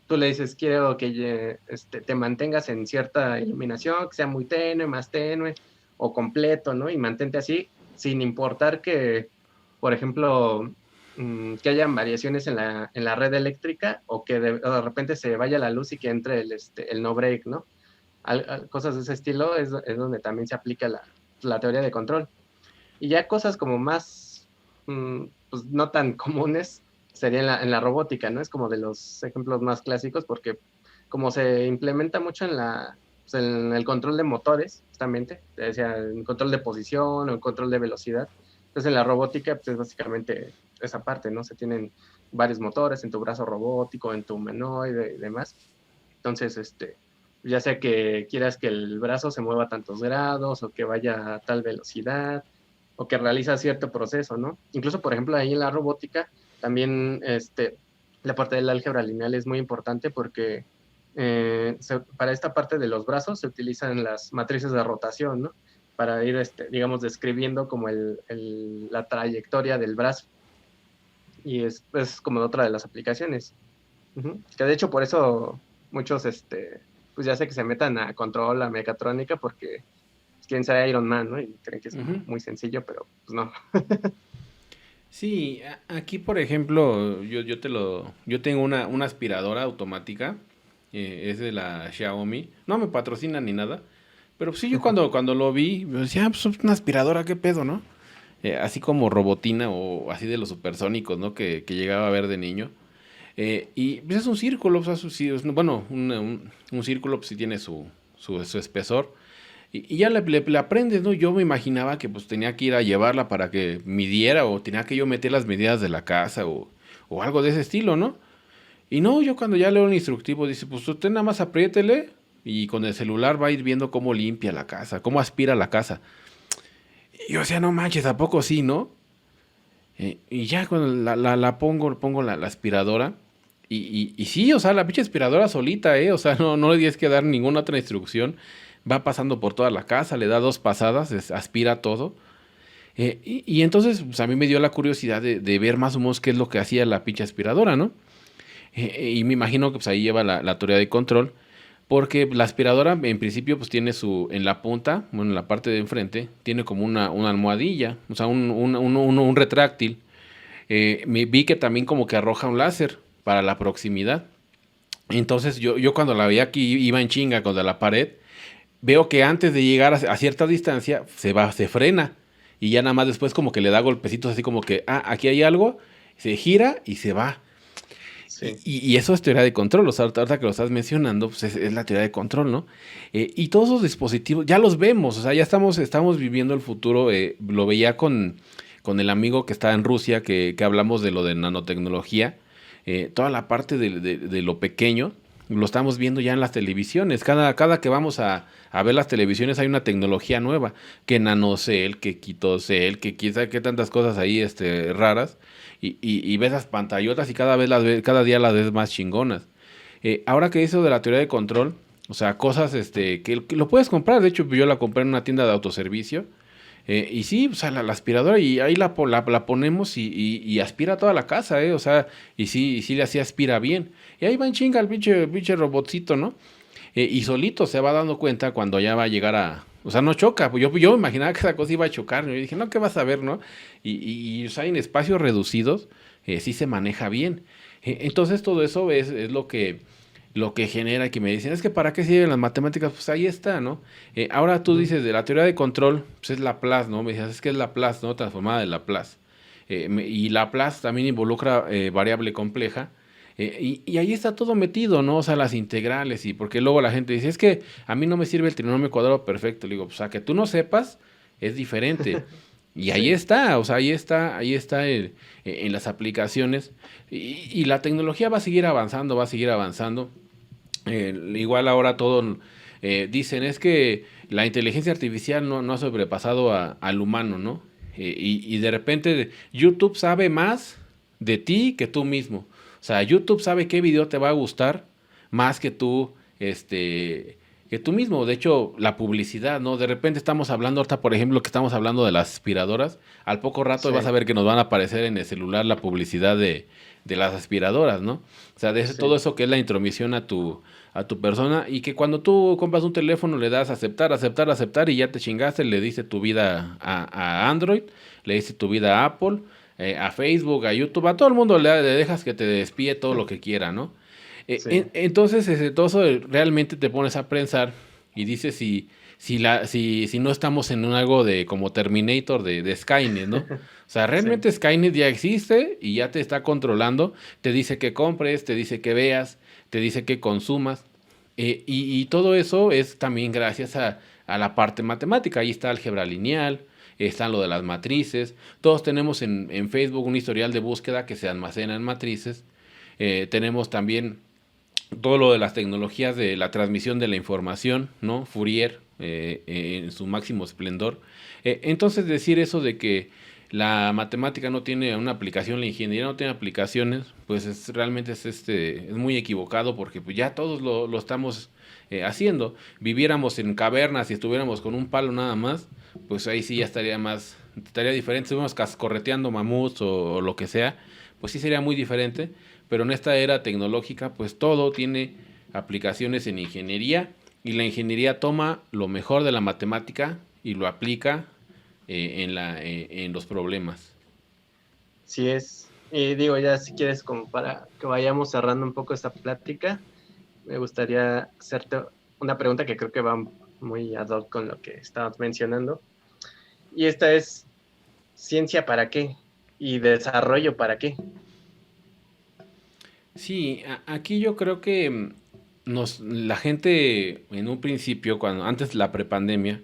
tú le dices, quiero que te mantengas en cierta iluminación, que sea muy tenue, más tenue, o completo, ¿no? Y mantente así, sin importar que, por ejemplo, que hayan variaciones en la red eléctrica o que de repente se vaya la luz y que entre el no break, ¿no? Cosas de ese estilo es donde también se aplica la teoría de control. Y ya cosas como más, pues no tan comunes, sería en la robótica, ¿no? Es como de los ejemplos más clásicos porque como se implementa mucho pues, en el control de motores, justamente, te decía, en control de posición o en control de velocidad. Entonces en la robótica, pues es básicamente esa parte, ¿no? Se tienen varios motores en tu brazo robótico, en tu humanoide y demás. Entonces, ya sea que quieras que el brazo se mueva a tantos grados o que vaya a tal velocidad o que realiza cierto proceso, ¿no? Incluso, por ejemplo, ahí en la robótica también la parte del álgebra lineal es muy importante porque para esta parte de los brazos se utilizan las matrices de rotación, ¿no? Para ir, digamos, describiendo como la trayectoria del brazo. Y es como otra de las aplicaciones. Que de hecho por eso muchos, pues ya sé que se metan a control, a mecatrónica, porque quieren ser Iron Man, ¿no? Y creen que es como Ujú. muy sencillo, pero pues no. Sí, aquí por ejemplo, yo tengo una aspiradora automática, es de la Xiaomi, no me patrocina ni nada, pero sí yo cuando lo vi, me decía, pues es una aspiradora, qué pedo, ¿no? Así como robotina o así de los supersónicos, ¿no? Que llegaba a ver de niño. Y pues es un círculo, o sea, bueno, un círculo pues sí tiene su espesor. Y ya le aprendes, ¿no? Yo me imaginaba que pues tenía que ir a llevarla para que midiera o tenía que yo meter las medidas de la casa o algo de ese estilo, ¿no? Y no, yo cuando ya leo el instructivo dice, pues usted nada más apriétele y con el celular va a ir viendo cómo limpia la casa, cómo aspira la casa. Y yo decía, no manches, ¿a poco sí, no? Y ya cuando la pongo la aspiradora. Y sí, o sea, la pinche aspiradora solita, ¿eh? O sea, no le tienes que dar ninguna otra instrucción. Va pasando por toda la casa, le da dos pasadas, aspira todo. Y entonces, pues a mí me dio la curiosidad de ver más o menos qué es lo que hacía la pinche aspiradora, ¿no? Y me imagino que pues ahí lleva la teoría de control. Porque la aspiradora en principio pues tiene en la punta, bueno, en la parte de enfrente, tiene como una almohadilla, o sea, un retráctil. Me vi que también como que arroja un láser para la proximidad. Entonces yo cuando la veía aquí iba en chinga contra la pared, veo que antes de llegar a cierta distancia se frena y ya nada más después como que le da golpecitos así como que, aquí hay algo, se gira y se va. Y, Sí. y eso es teoría de control, o sea, ahorita que lo estás mencionando, pues es la teoría de control, ¿no? Y todos esos dispositivos, ya los vemos, o sea, ya estamos viviendo el futuro, lo veía con el amigo que está en Rusia, que hablamos de lo de nanotecnología, toda la parte de lo pequeño, lo estamos viendo ya en las televisiones. Cada que vamos a ver las televisiones hay una tecnología nueva, que nanocell, que quitocell, que quizá que tantas cosas ahí raras, y ves las pantallotas y cada día las ves más chingonas. Ahora que hizo de la teoría de control, o sea, cosas que lo puedes comprar, de hecho yo la compré en una tienda de autoservicio, y sí, o sea, la aspiradora y ahí la ponemos y aspira toda la casa, o sea, y sí, así aspira bien. Y ahí va en chinga el pinche robotcito, ¿no? Y solito se va dando cuenta cuando ya va a llegar a... O sea, no choca. Pues yo me imaginaba que esa cosa iba a chocar, ¿no? Y dije, no, ¿qué vas a ver, no? O sea, en espacios reducidos sí se maneja bien. Entonces todo eso es lo que genera que me dicen, es que ¿para qué sirven las matemáticas? Pues ahí está, ¿no? Ahora tú Ujú. dices, de la teoría de control, pues es Laplace, ¿no? Me decías, es que es Laplace, ¿no? Transformada de Laplace. Y Laplace también involucra variable compleja. Y ahí está todo metido, ¿no? O sea, las integrales, y porque luego la gente dice, es que a mí no me sirve el trinomio cuadrado perfecto. Le digo, pues a que tú no sepas, es diferente. Y ahí Sí, está, o sea, ahí está en las aplicaciones. Y la tecnología va a seguir avanzando, va a seguir avanzando. Igual ahora todo dicen es que la inteligencia artificial no ha sobrepasado al humano, ¿no? Y de repente YouTube sabe más de ti que tú mismo. O sea, YouTube sabe qué video te va a gustar más que tú mismo. De hecho, la publicidad, ¿no? De repente estamos hablando, ahorita por ejemplo, que estamos hablando de las aspiradoras, al poco rato vas a sí, ver que nos van a aparecer en el celular la publicidad de las aspiradoras, ¿no? O sea, todo sí. eso que es la intromisión a tu persona, y que cuando tú compras un teléfono le das aceptar, aceptar, aceptar y ya te chingaste, le dice tu vida a Android, le dice tu vida a Apple, a Facebook, a YouTube, a todo el mundo le dejas que te despíe todo lo que quiera, ¿no? Sí. Entonces, todo eso realmente te pones a pensar y dices si no estamos en algo de como Terminator de Skynet, ¿no? O sea, Sí. realmente Skynet ya existe y ya te está controlando, te dice que compres, te dice que veas, te dice que consumas. Y todo eso es también gracias a la parte matemática. Ahí está álgebra lineal, está lo de las matrices. Todos tenemos en Facebook un historial de búsqueda que se almacena en matrices. Tenemos también todo lo de las tecnologías de la transmisión de la información, ¿no? Fourier en su máximo esplendor. Entonces decir eso de que la matemática no tiene una aplicación, la ingeniería no tiene aplicaciones, pues realmente es muy equivocado, porque pues ya todos lo estamos haciendo. Viviéramos en cavernas y estuviéramos con un palo nada más, pues ahí sí ya estaría diferente. Si estuviéramos correteando mamuts o lo que sea, pues sí sería muy diferente. Pero en esta era tecnológica, pues todo tiene aplicaciones en ingeniería, y la ingeniería toma lo mejor de la matemática y lo aplica en los problemas. Sí es. Y digo, ya si quieres, como para que vayamos cerrando un poco esta plática, me gustaría hacerte una pregunta que creo que va muy ad hoc con lo que estabas mencionando. Y esta es, ¿ciencia para qué? Y desarrollo para qué. Sí, aquí yo creo que la gente en un principio, antes de la prepandemia,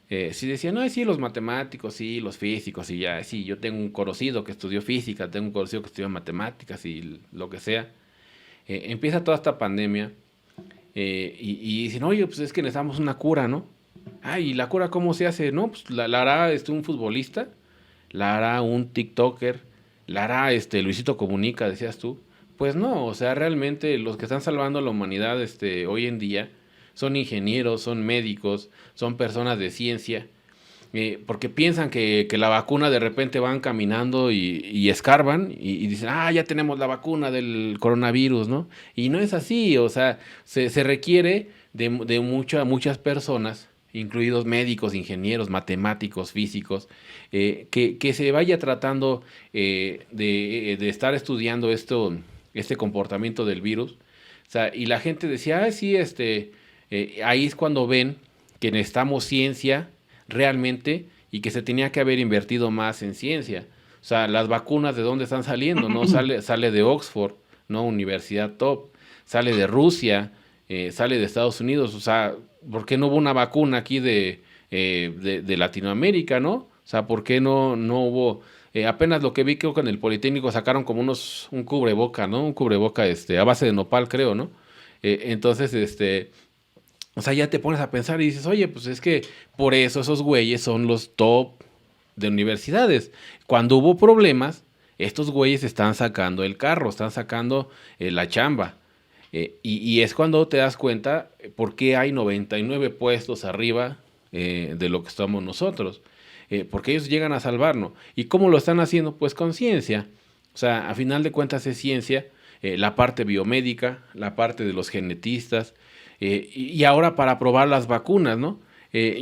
sí decía, no, sí, los matemáticos, sí, los físicos, y ya, sí, yo tengo un conocido que estudió física, tengo un conocido que estudió matemáticas y lo que sea. Empieza toda esta pandemia, y dicen, oye, pues es que necesitamos una cura, ¿no? Ah, ¿y la cura cómo se hace? No, pues la hará un futbolista, la hará un TikToker, la hará Luisito Comunica, decías tú. Pues no, o sea, realmente los que están salvando a la humanidad hoy en día son ingenieros, son médicos, son personas de ciencia, porque piensan que la vacuna de repente van caminando y escarban y dicen, ya tenemos la vacuna del coronavirus, ¿no? Y no es así, o sea, se requiere de muchas personas, incluidos médicos, ingenieros, matemáticos, físicos, que se vaya tratando de estar estudiando este comportamiento del virus. O sea, y la gente decía, sí, ahí es cuando ven que necesitamos ciencia realmente, y que se tenía que haber invertido más en ciencia. O sea, las vacunas de dónde están saliendo, ¿no? Sale de Oxford, ¿no? Universidad top, sale de Rusia, sale de Estados Unidos. O sea, ¿por qué no hubo una vacuna aquí de Latinoamérica, ¿no? O sea, ¿por qué no hubo? Apenas lo que vi, creo que en el Politécnico sacaron como un cubreboca, ¿no? Un cubreboca a base de nopal, creo, ¿no? Entonces, o sea, ya te pones a pensar y dices, oye, pues es que por eso esos güeyes son los top de universidades. Cuando hubo problemas, estos güeyes están sacando el carro, están sacando la chamba. Y es cuando te das cuenta por qué hay 99 puestos arriba de lo que estamos nosotros. Porque ellos llegan a salvarnos. ¿Y cómo lo están haciendo? Pues con ciencia. O sea, a final de cuentas es ciencia, la parte biomédica, la parte de los genetistas, y ahora para probar las vacunas, ¿no?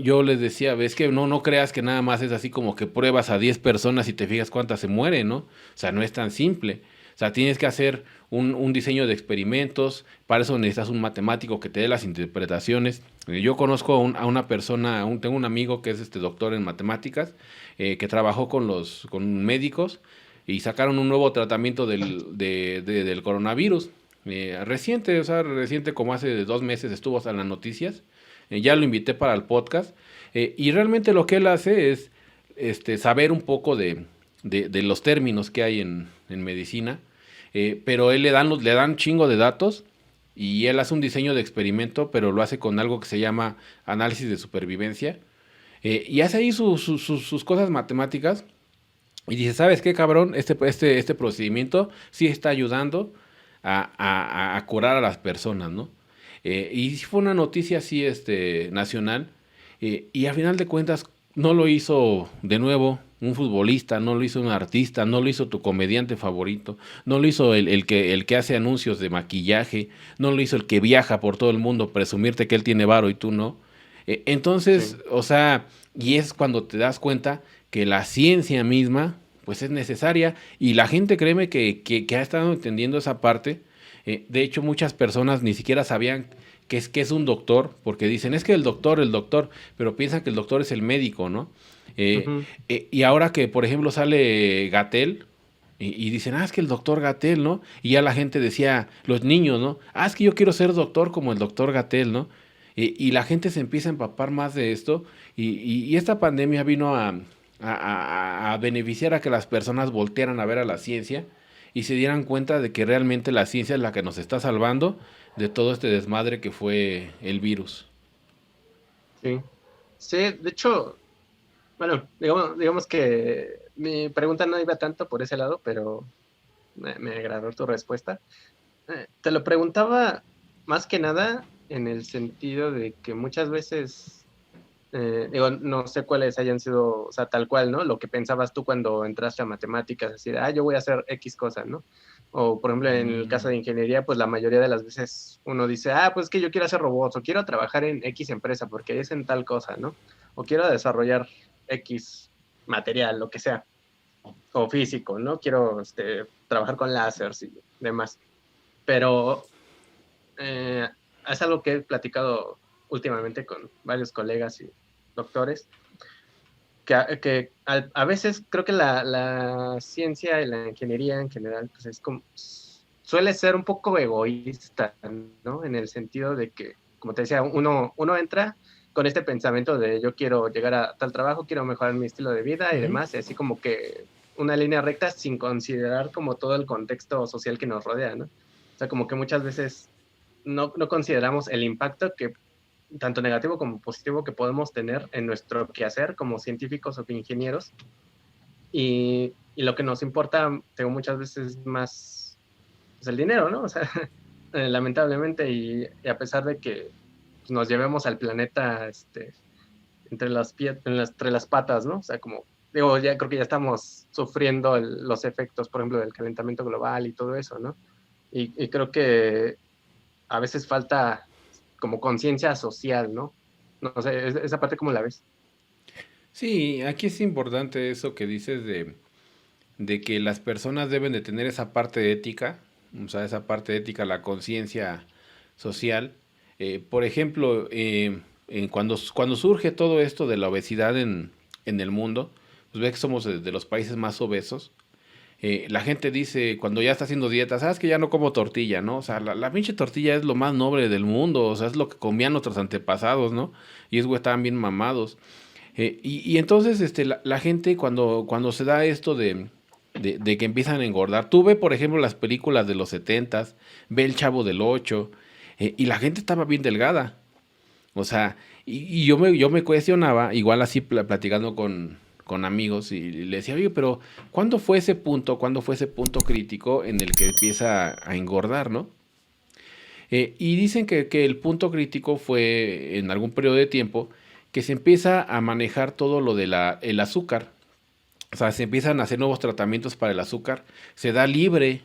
Yo les decía, ves que no creas que nada más es así como que pruebas a 10 personas y te fijas cuántas se mueren, ¿no? O sea, no es tan simple. O sea, tienes que hacer un diseño de experimentos, para eso necesitas un matemático que te dé las interpretaciones. Yo conozco a una persona, tengo un amigo que es doctor en matemáticas, que trabajó con médicos y sacaron un nuevo tratamiento del coronavirus. Reciente, o sea, reciente como hace 2 meses estuvo hasta en las noticias. Ya lo invité para el podcast. Y realmente lo que él hace es saber un poco de los términos que hay en medicina. Pero él le dan chingo de datos y él hace un diseño de experimento, pero lo hace con algo que se llama análisis de supervivencia. Y hace ahí sus cosas matemáticas y dice, ¿sabes qué, cabrón? Este procedimiento sí está ayudando a curar a las personas, ¿no? Y sí fue una noticia así, nacional, y a final de cuentas no lo hizo de nuevo un futbolista, no lo hizo un artista, no lo hizo tu comediante favorito, no lo hizo el que hace anuncios de maquillaje, no lo hizo el que viaja por todo el mundo, presumirte que él tiene varo y tú no. Entonces, Sí. o sea, y es cuando te das cuenta que la ciencia misma, pues es necesaria, y la gente, créeme, que ha estado entendiendo esa parte. De hecho, muchas personas ni siquiera sabían que es un doctor, porque dicen, es que el doctor, pero piensan que el doctor es el médico, ¿no? Ujú. Y ahora que, por ejemplo, sale Gatel, y dicen, es que el doctor Gatel, ¿no? Y ya la gente decía, los niños, ¿no? Es que yo quiero ser doctor como el doctor Gatel, ¿no? Y la gente se empieza a empapar más de esto, y esta pandemia vino a beneficiar a que las personas voltearan a ver a la ciencia y se dieran cuenta de que realmente la ciencia es la que nos está salvando de todo este desmadre que fue el virus. Sí. Sí, de hecho, bueno, digamos que mi pregunta no iba tanto por ese lado, pero me agradó tu respuesta. Te lo preguntaba más que nada en el sentido de que muchas veces, digo, no sé cuáles hayan sido, o sea, tal cual, ¿no? Lo que pensabas tú cuando entraste a matemáticas, así de, yo voy a hacer X cosa, ¿no? O, por ejemplo, en el caso Mm, de ingeniería, pues la mayoría de las veces uno dice, pues que yo quiero hacer robots, o quiero trabajar en X empresa porque es en tal cosa, ¿no? O quiero desarrollar X material, lo que sea, o físico, ¿no? Quiero trabajar con láseres y demás. Pero eh, es algo que he platicado últimamente con varios colegas y doctores, que a veces creo que la ciencia y la ingeniería en general pues es como, suele ser un poco egoísta, ¿no? En el sentido de que, como te decía, uno entra con este pensamiento de yo quiero llegar a tal trabajo, quiero mejorar mi estilo de vida y ujú. demás, y así como que una línea recta sin considerar como todo el contexto social que nos rodea, ¿no? O sea, como que muchas veces no consideramos el impacto que tanto negativo como positivo que podemos tener en nuestro quehacer como científicos o ingenieros. Y lo que nos importa, tengo muchas veces más pues, el dinero, ¿no? O sea, lamentablemente, y a pesar de que pues, nos llevemos al planeta entre las patas, ¿no? O sea, como, digo, ya creo que ya estamos sufriendo los efectos, por ejemplo, del calentamiento global y todo eso, ¿no? Y creo que a veces falta como conciencia social, ¿no? No sé, esa parte cómo la ves. Sí, aquí es importante eso que dices de que las personas deben de tener esa parte ética, o sea, esa parte ética, la conciencia social. Por ejemplo, cuando surge todo esto de la obesidad en el mundo, pues ve que somos de los países más obesos. La gente dice, cuando ya está haciendo dieta, sabes que ya no como tortilla, ¿no? O sea, la pinche tortilla es lo más noble del mundo, o sea, es lo que comían nuestros antepasados, ¿no? Y es, güey, estaban bien mamados. Y entonces la gente cuando se da esto de que empiezan a engordar, tú ve por ejemplo las películas de los setentas, ve el Chavo del Ocho, y la gente estaba bien delgada. O sea, y yo me cuestionaba, igual así platicando con amigos, y le decía, oye, pero cuándo fue ese punto crítico en el que empieza a engordar, ¿no? Y dicen que el punto crítico fue en algún periodo de tiempo que se empieza a manejar todo lo de el azúcar. O sea, se empiezan a hacer nuevos tratamientos para el azúcar. Se da libre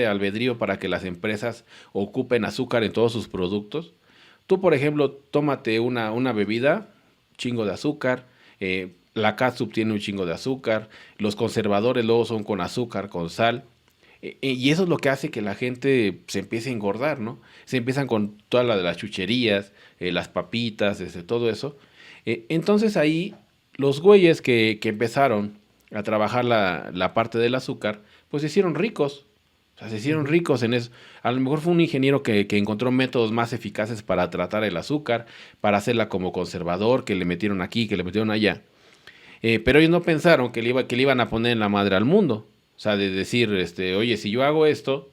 albedrío para que las empresas ocupen azúcar en todos sus productos. Tú, por ejemplo, tómate una bebida, chingo de azúcar. La catsup tiene un chingo de azúcar. Los conservadores luego son con azúcar, con sal. Y eso es lo que hace que la gente se empiece a engordar, ¿no? Se empiezan con toda la de las chucherías, las papitas, todo eso. Entonces ahí los güeyes que empezaron a trabajar la parte del azúcar, pues se hicieron ricos. O sea, se hicieron Ujú. ricos en eso. A lo mejor fue un ingeniero que encontró métodos más eficaces para tratar el azúcar, para hacerla como conservador, que le metieron aquí, que le metieron allá. Pero ellos no pensaron que le iban a poner en la madre al mundo. O sea, de decir, oye, si yo hago esto,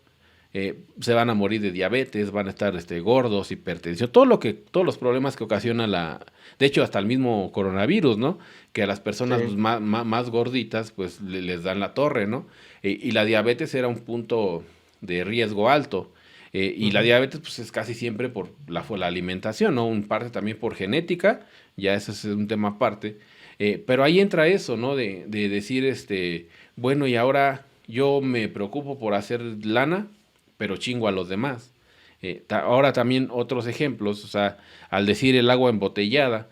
se van a morir de diabetes, van a estar gordos, hipertensión, todos los problemas que ocasiona de hecho, hasta el mismo coronavirus, ¿no? Que a las personas pues, Sí. más gorditas, pues les dan la torre, ¿no? Y la diabetes era un punto de riesgo alto. Y la Ujú. diabetes, pues es casi siempre por la alimentación, ¿no? Un parte también por genética, ya eso es un tema aparte. Pero ahí entra eso, ¿no? De decir, bueno, y ahora yo me preocupo por hacer lana, pero chingo a los demás. Ahora también otros ejemplos, o sea, al decir el agua embotellada,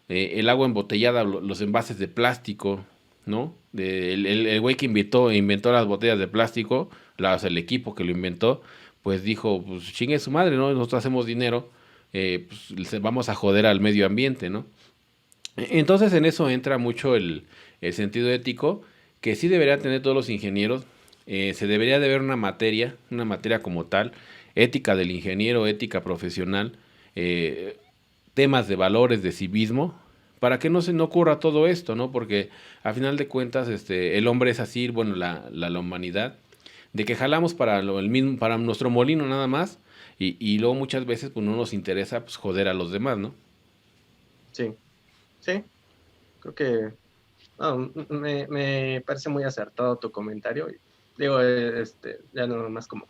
el agua embotellada, los envases de plástico, ¿no? El güey que inventó las botellas de plástico, el equipo que lo inventó, pues dijo, pues chingue su madre, ¿no? Nosotros hacemos dinero, pues vamos a joder al medio ambiente, ¿no? Entonces en eso entra mucho el sentido ético que sí deberían tener todos los ingenieros. Se debería de ver una materia como tal, ética del ingeniero, ética profesional, eh, temas de valores, de civismo, para que no ocurra todo esto, ¿no? Porque a final de cuentas el hombre es así, bueno, la humanidad, de que jalamos para el mismo, para nuestro molino nada más, y luego muchas veces pues no nos interesa pues joder a los demás, ¿no? Sí, sí, creo que no, me parece muy acertado tu comentario. Digo, ya no más como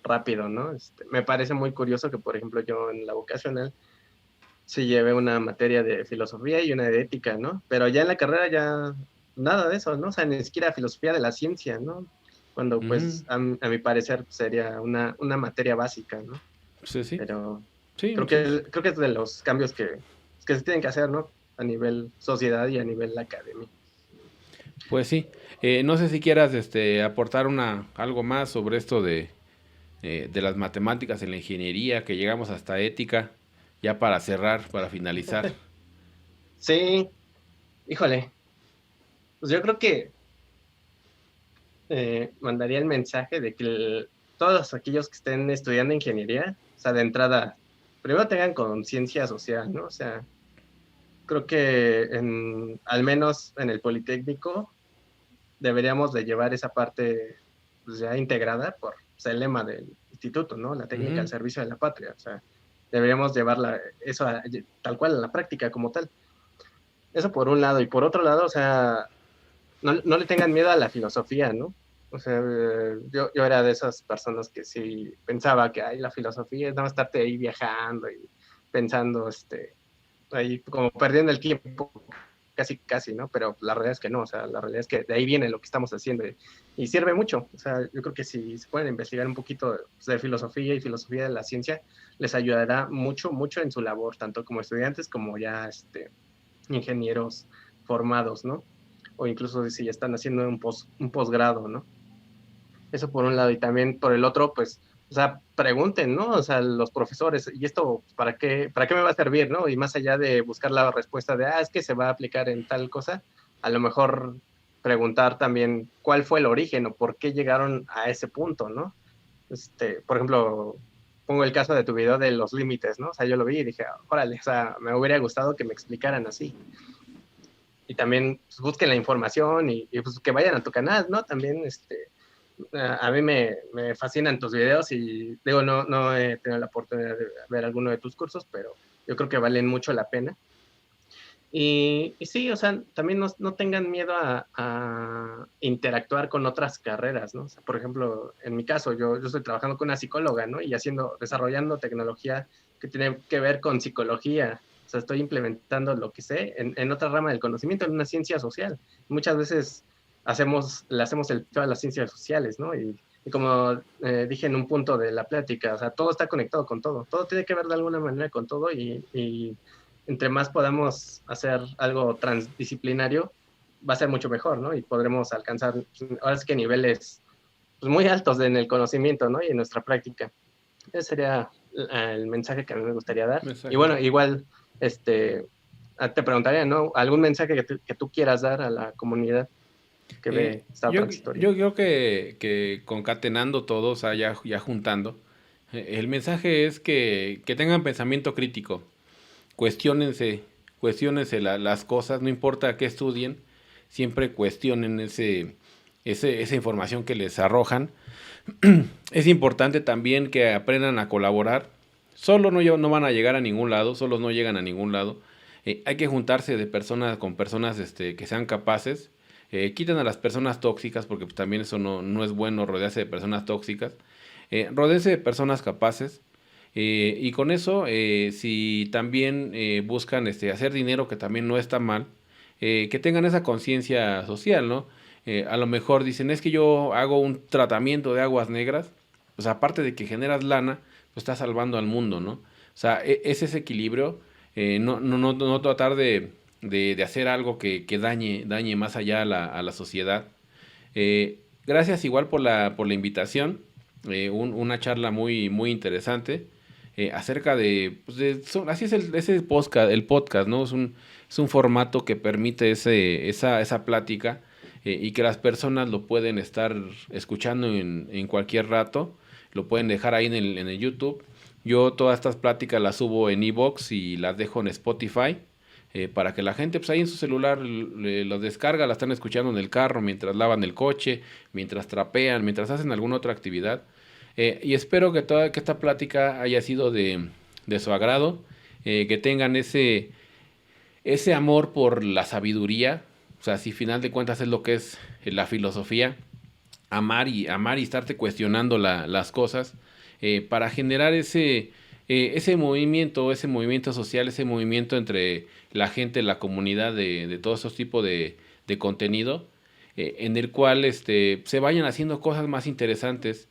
rápido, ¿no? Me parece muy curioso que, por ejemplo, yo en la vocacional sí llevé una materia de filosofía y una de ética, ¿no? Pero ya en la carrera ya nada de eso, ¿no? O sea, ni siquiera filosofía de la ciencia, ¿no? Cuando, Ujú. pues, a mi parecer sería una materia básica, ¿no? Sí, sí. Pero Sí, muchos. creo que es de los cambios que se tienen que hacer, ¿no? A nivel sociedad y a nivel academia. Pues sí. No sé si quieras aportar algo más sobre esto de las matemáticas en la ingeniería, que llegamos hasta ética, ya para cerrar, para finalizar. Sí, híjole, pues yo creo que mandaría el mensaje de que todos aquellos que estén estudiando ingeniería, o sea, de entrada, primero tengan conciencia social, ¿no? O sea, creo que al menos en el Politécnico deberíamos de llevar esa parte pues, ya integrada por pues, el lema del instituto, ¿no? La técnica al Ujú. servicio de la patria. O sea, deberíamos llevarla eso tal cual a la práctica como tal. Eso por un lado. Y por otro lado, o sea, no le tengan miedo a la filosofía, ¿no? O sea, yo era de esas personas que sí pensaba que ay, la filosofía es nada más estarte ahí viajando y pensando, ahí como perdiendo el tiempo, casi, casi, ¿no? Pero la realidad es que no, o sea, la realidad es que de ahí viene lo que estamos haciendo y sirve mucho. O sea, yo creo que si se pueden investigar un poquito de filosofía y filosofía de la ciencia, les ayudará mucho, mucho en su labor, tanto como estudiantes como ya ingenieros formados, ¿no? O incluso si ya están haciendo un posgrado, ¿no? Eso por un lado, y también por el otro, pues, o sea, pregunten, ¿no? O sea, los profesores, ¿y esto para qué me va a servir, no? Y más allá de buscar la respuesta de, es que se va a aplicar en tal cosa, a lo mejor preguntar también cuál fue el origen o por qué llegaron a ese punto, ¿no? Por ejemplo, pongo el caso de tu video de los límites, ¿no? O sea, yo lo vi y dije, órale, o sea, me hubiera gustado que me explicaran así. Y también pues, busquen la información y pues, que vayan a tu canal, ¿no? También, A mí me fascinan tus videos y digo, no he tenido la oportunidad de ver alguno de tus cursos, pero yo creo que valen mucho la pena. Y sí, o sea, también no tengan miedo a interactuar con otras carreras, ¿no? O sea, por ejemplo, en mi caso, yo estoy trabajando con una psicóloga, ¿no? Y desarrollando tecnología que tiene que ver con psicología. O sea, estoy implementando lo que sé en otra rama del conocimiento, en una ciencia social. Muchas veces le hacemos el feo a las ciencias sociales, ¿no? Y como dije en un punto de la plática, o sea, todo está conectado con todo. Todo tiene que ver de alguna manera con todo y entre más podamos hacer algo transdisciplinario, va a ser mucho mejor, ¿no? Y podremos alcanzar, ahora es que niveles pues, muy altos en el conocimiento, ¿no? Y en nuestra práctica. Ese sería el mensaje que a mí me gustaría dar. Y Mensaje. bueno, igual, te preguntaría, ¿no? ¿Algún mensaje que tú quieras dar a la comunidad que ve Estado Transitorio? Yo creo que concatenando todo, o sea, ya juntando, el mensaje es que tengan pensamiento crítico, cuestiónense, cuestiónense las cosas, no importa qué estudien, siempre cuestionen esa información que les arrojan. Es importante también que aprendan a colaborar. Solo no van a llegar a ningún lado, solos no llegan a ningún lado. Hay que juntarse con personas que sean capaces. Quiten a las personas tóxicas porque pues, también eso no es bueno rodearse de personas tóxicas. Rodéense de personas capaces. Y con eso, si también buscan hacer dinero, que también no está mal, que tengan esa conciencia social, ¿no? A lo mejor dicen, es que yo hago un tratamiento de aguas negras, pues aparte de que generas lana, pues estás salvando al mundo, ¿no? O sea, es ese equilibrio, no tratar de hacer algo que dañe más allá a la sociedad. Gracias igual por la invitación, una charla muy interesante acerca así es el podcast, ¿no? Es un formato que permite esa plática y que las personas lo pueden estar escuchando en cualquier rato, lo pueden dejar ahí en el YouTube. Yo todas estas pláticas las subo en iVoox y las dejo en Spotify para que la gente pues ahí en su celular los descarga, la están escuchando en el carro, mientras lavan el coche, mientras trapean, mientras hacen alguna otra actividad. Y espero que esta plática haya sido de su agrado, que tengan ese amor por la sabiduría, o sea, si final de cuentas es lo que es la filosofía, amar y estarte cuestionando las cosas, para generar ese movimiento social, ese movimiento entre la gente, la comunidad de todos esos tipos de contenido, en el cual se vayan haciendo cosas más interesantes.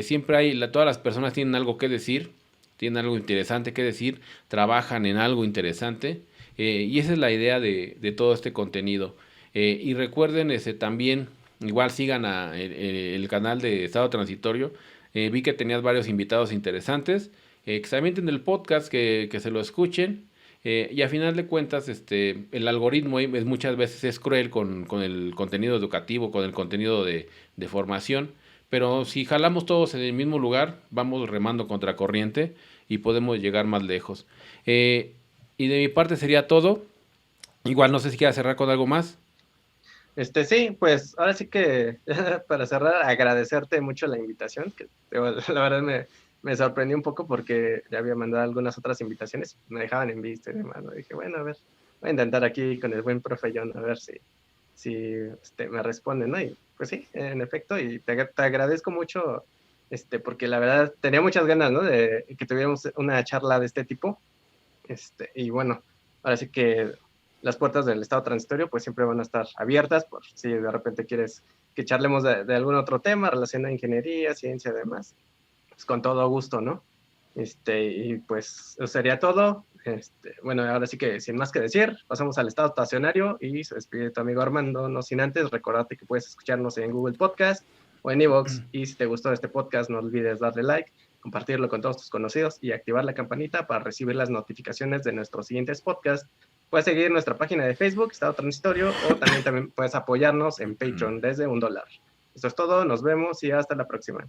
Siempre todas las personas tienen algo que decir, tienen algo interesante que decir, trabajan en algo interesante, y esa es la idea de todo este contenido. Y recuerden también, igual sigan el canal de Estado Transitorio. Vi que tenías varios invitados interesantes. Que se avienten el podcast, que se lo escuchen. Y a final de cuentas, el algoritmo muchas veces es cruel con el contenido educativo, con el contenido de formación. Pero si jalamos todos en el mismo lugar, vamos remando contra corriente y podemos llegar más lejos. Y de mi parte sería todo. Igual no sé si quieras cerrar con algo más. Sí, pues ahora sí que para cerrar, agradecerte mucho la invitación, que la verdad me sorprendió un poco porque ya había mandado algunas otras invitaciones, me dejaban en vista y demás, ¿no? Dije, bueno, a ver, voy a intentar aquí con el buen profe John, a ver si me responde, ¿no? Y pues sí, en efecto, y te agradezco mucho, porque la verdad tenía muchas ganas, ¿no? De que tuviéramos una charla de este tipo, y bueno, ahora sí que las puertas del estado transitorio pues siempre van a estar abiertas por si de repente quieres que charlemos de algún otro tema relacionado a ingeniería, ciencia, demás, pues con todo gusto, ¿no? Y pues eso sería todo. Bueno, ahora sí que sin más que decir, pasamos al estado estacionario y se despide tu amigo Armando, no sin antes recordarte que puedes escucharnos en Google Podcast o en iVoox, y si te gustó este podcast no olvides darle like, compartirlo con todos tus conocidos y activar la campanita para recibir las notificaciones de nuestros siguientes podcasts. Puedes seguir nuestra página de Facebook, Estado Transitorio, o también puedes apoyarnos en Patreon desde $1. Esto es todo, nos vemos y hasta la próxima.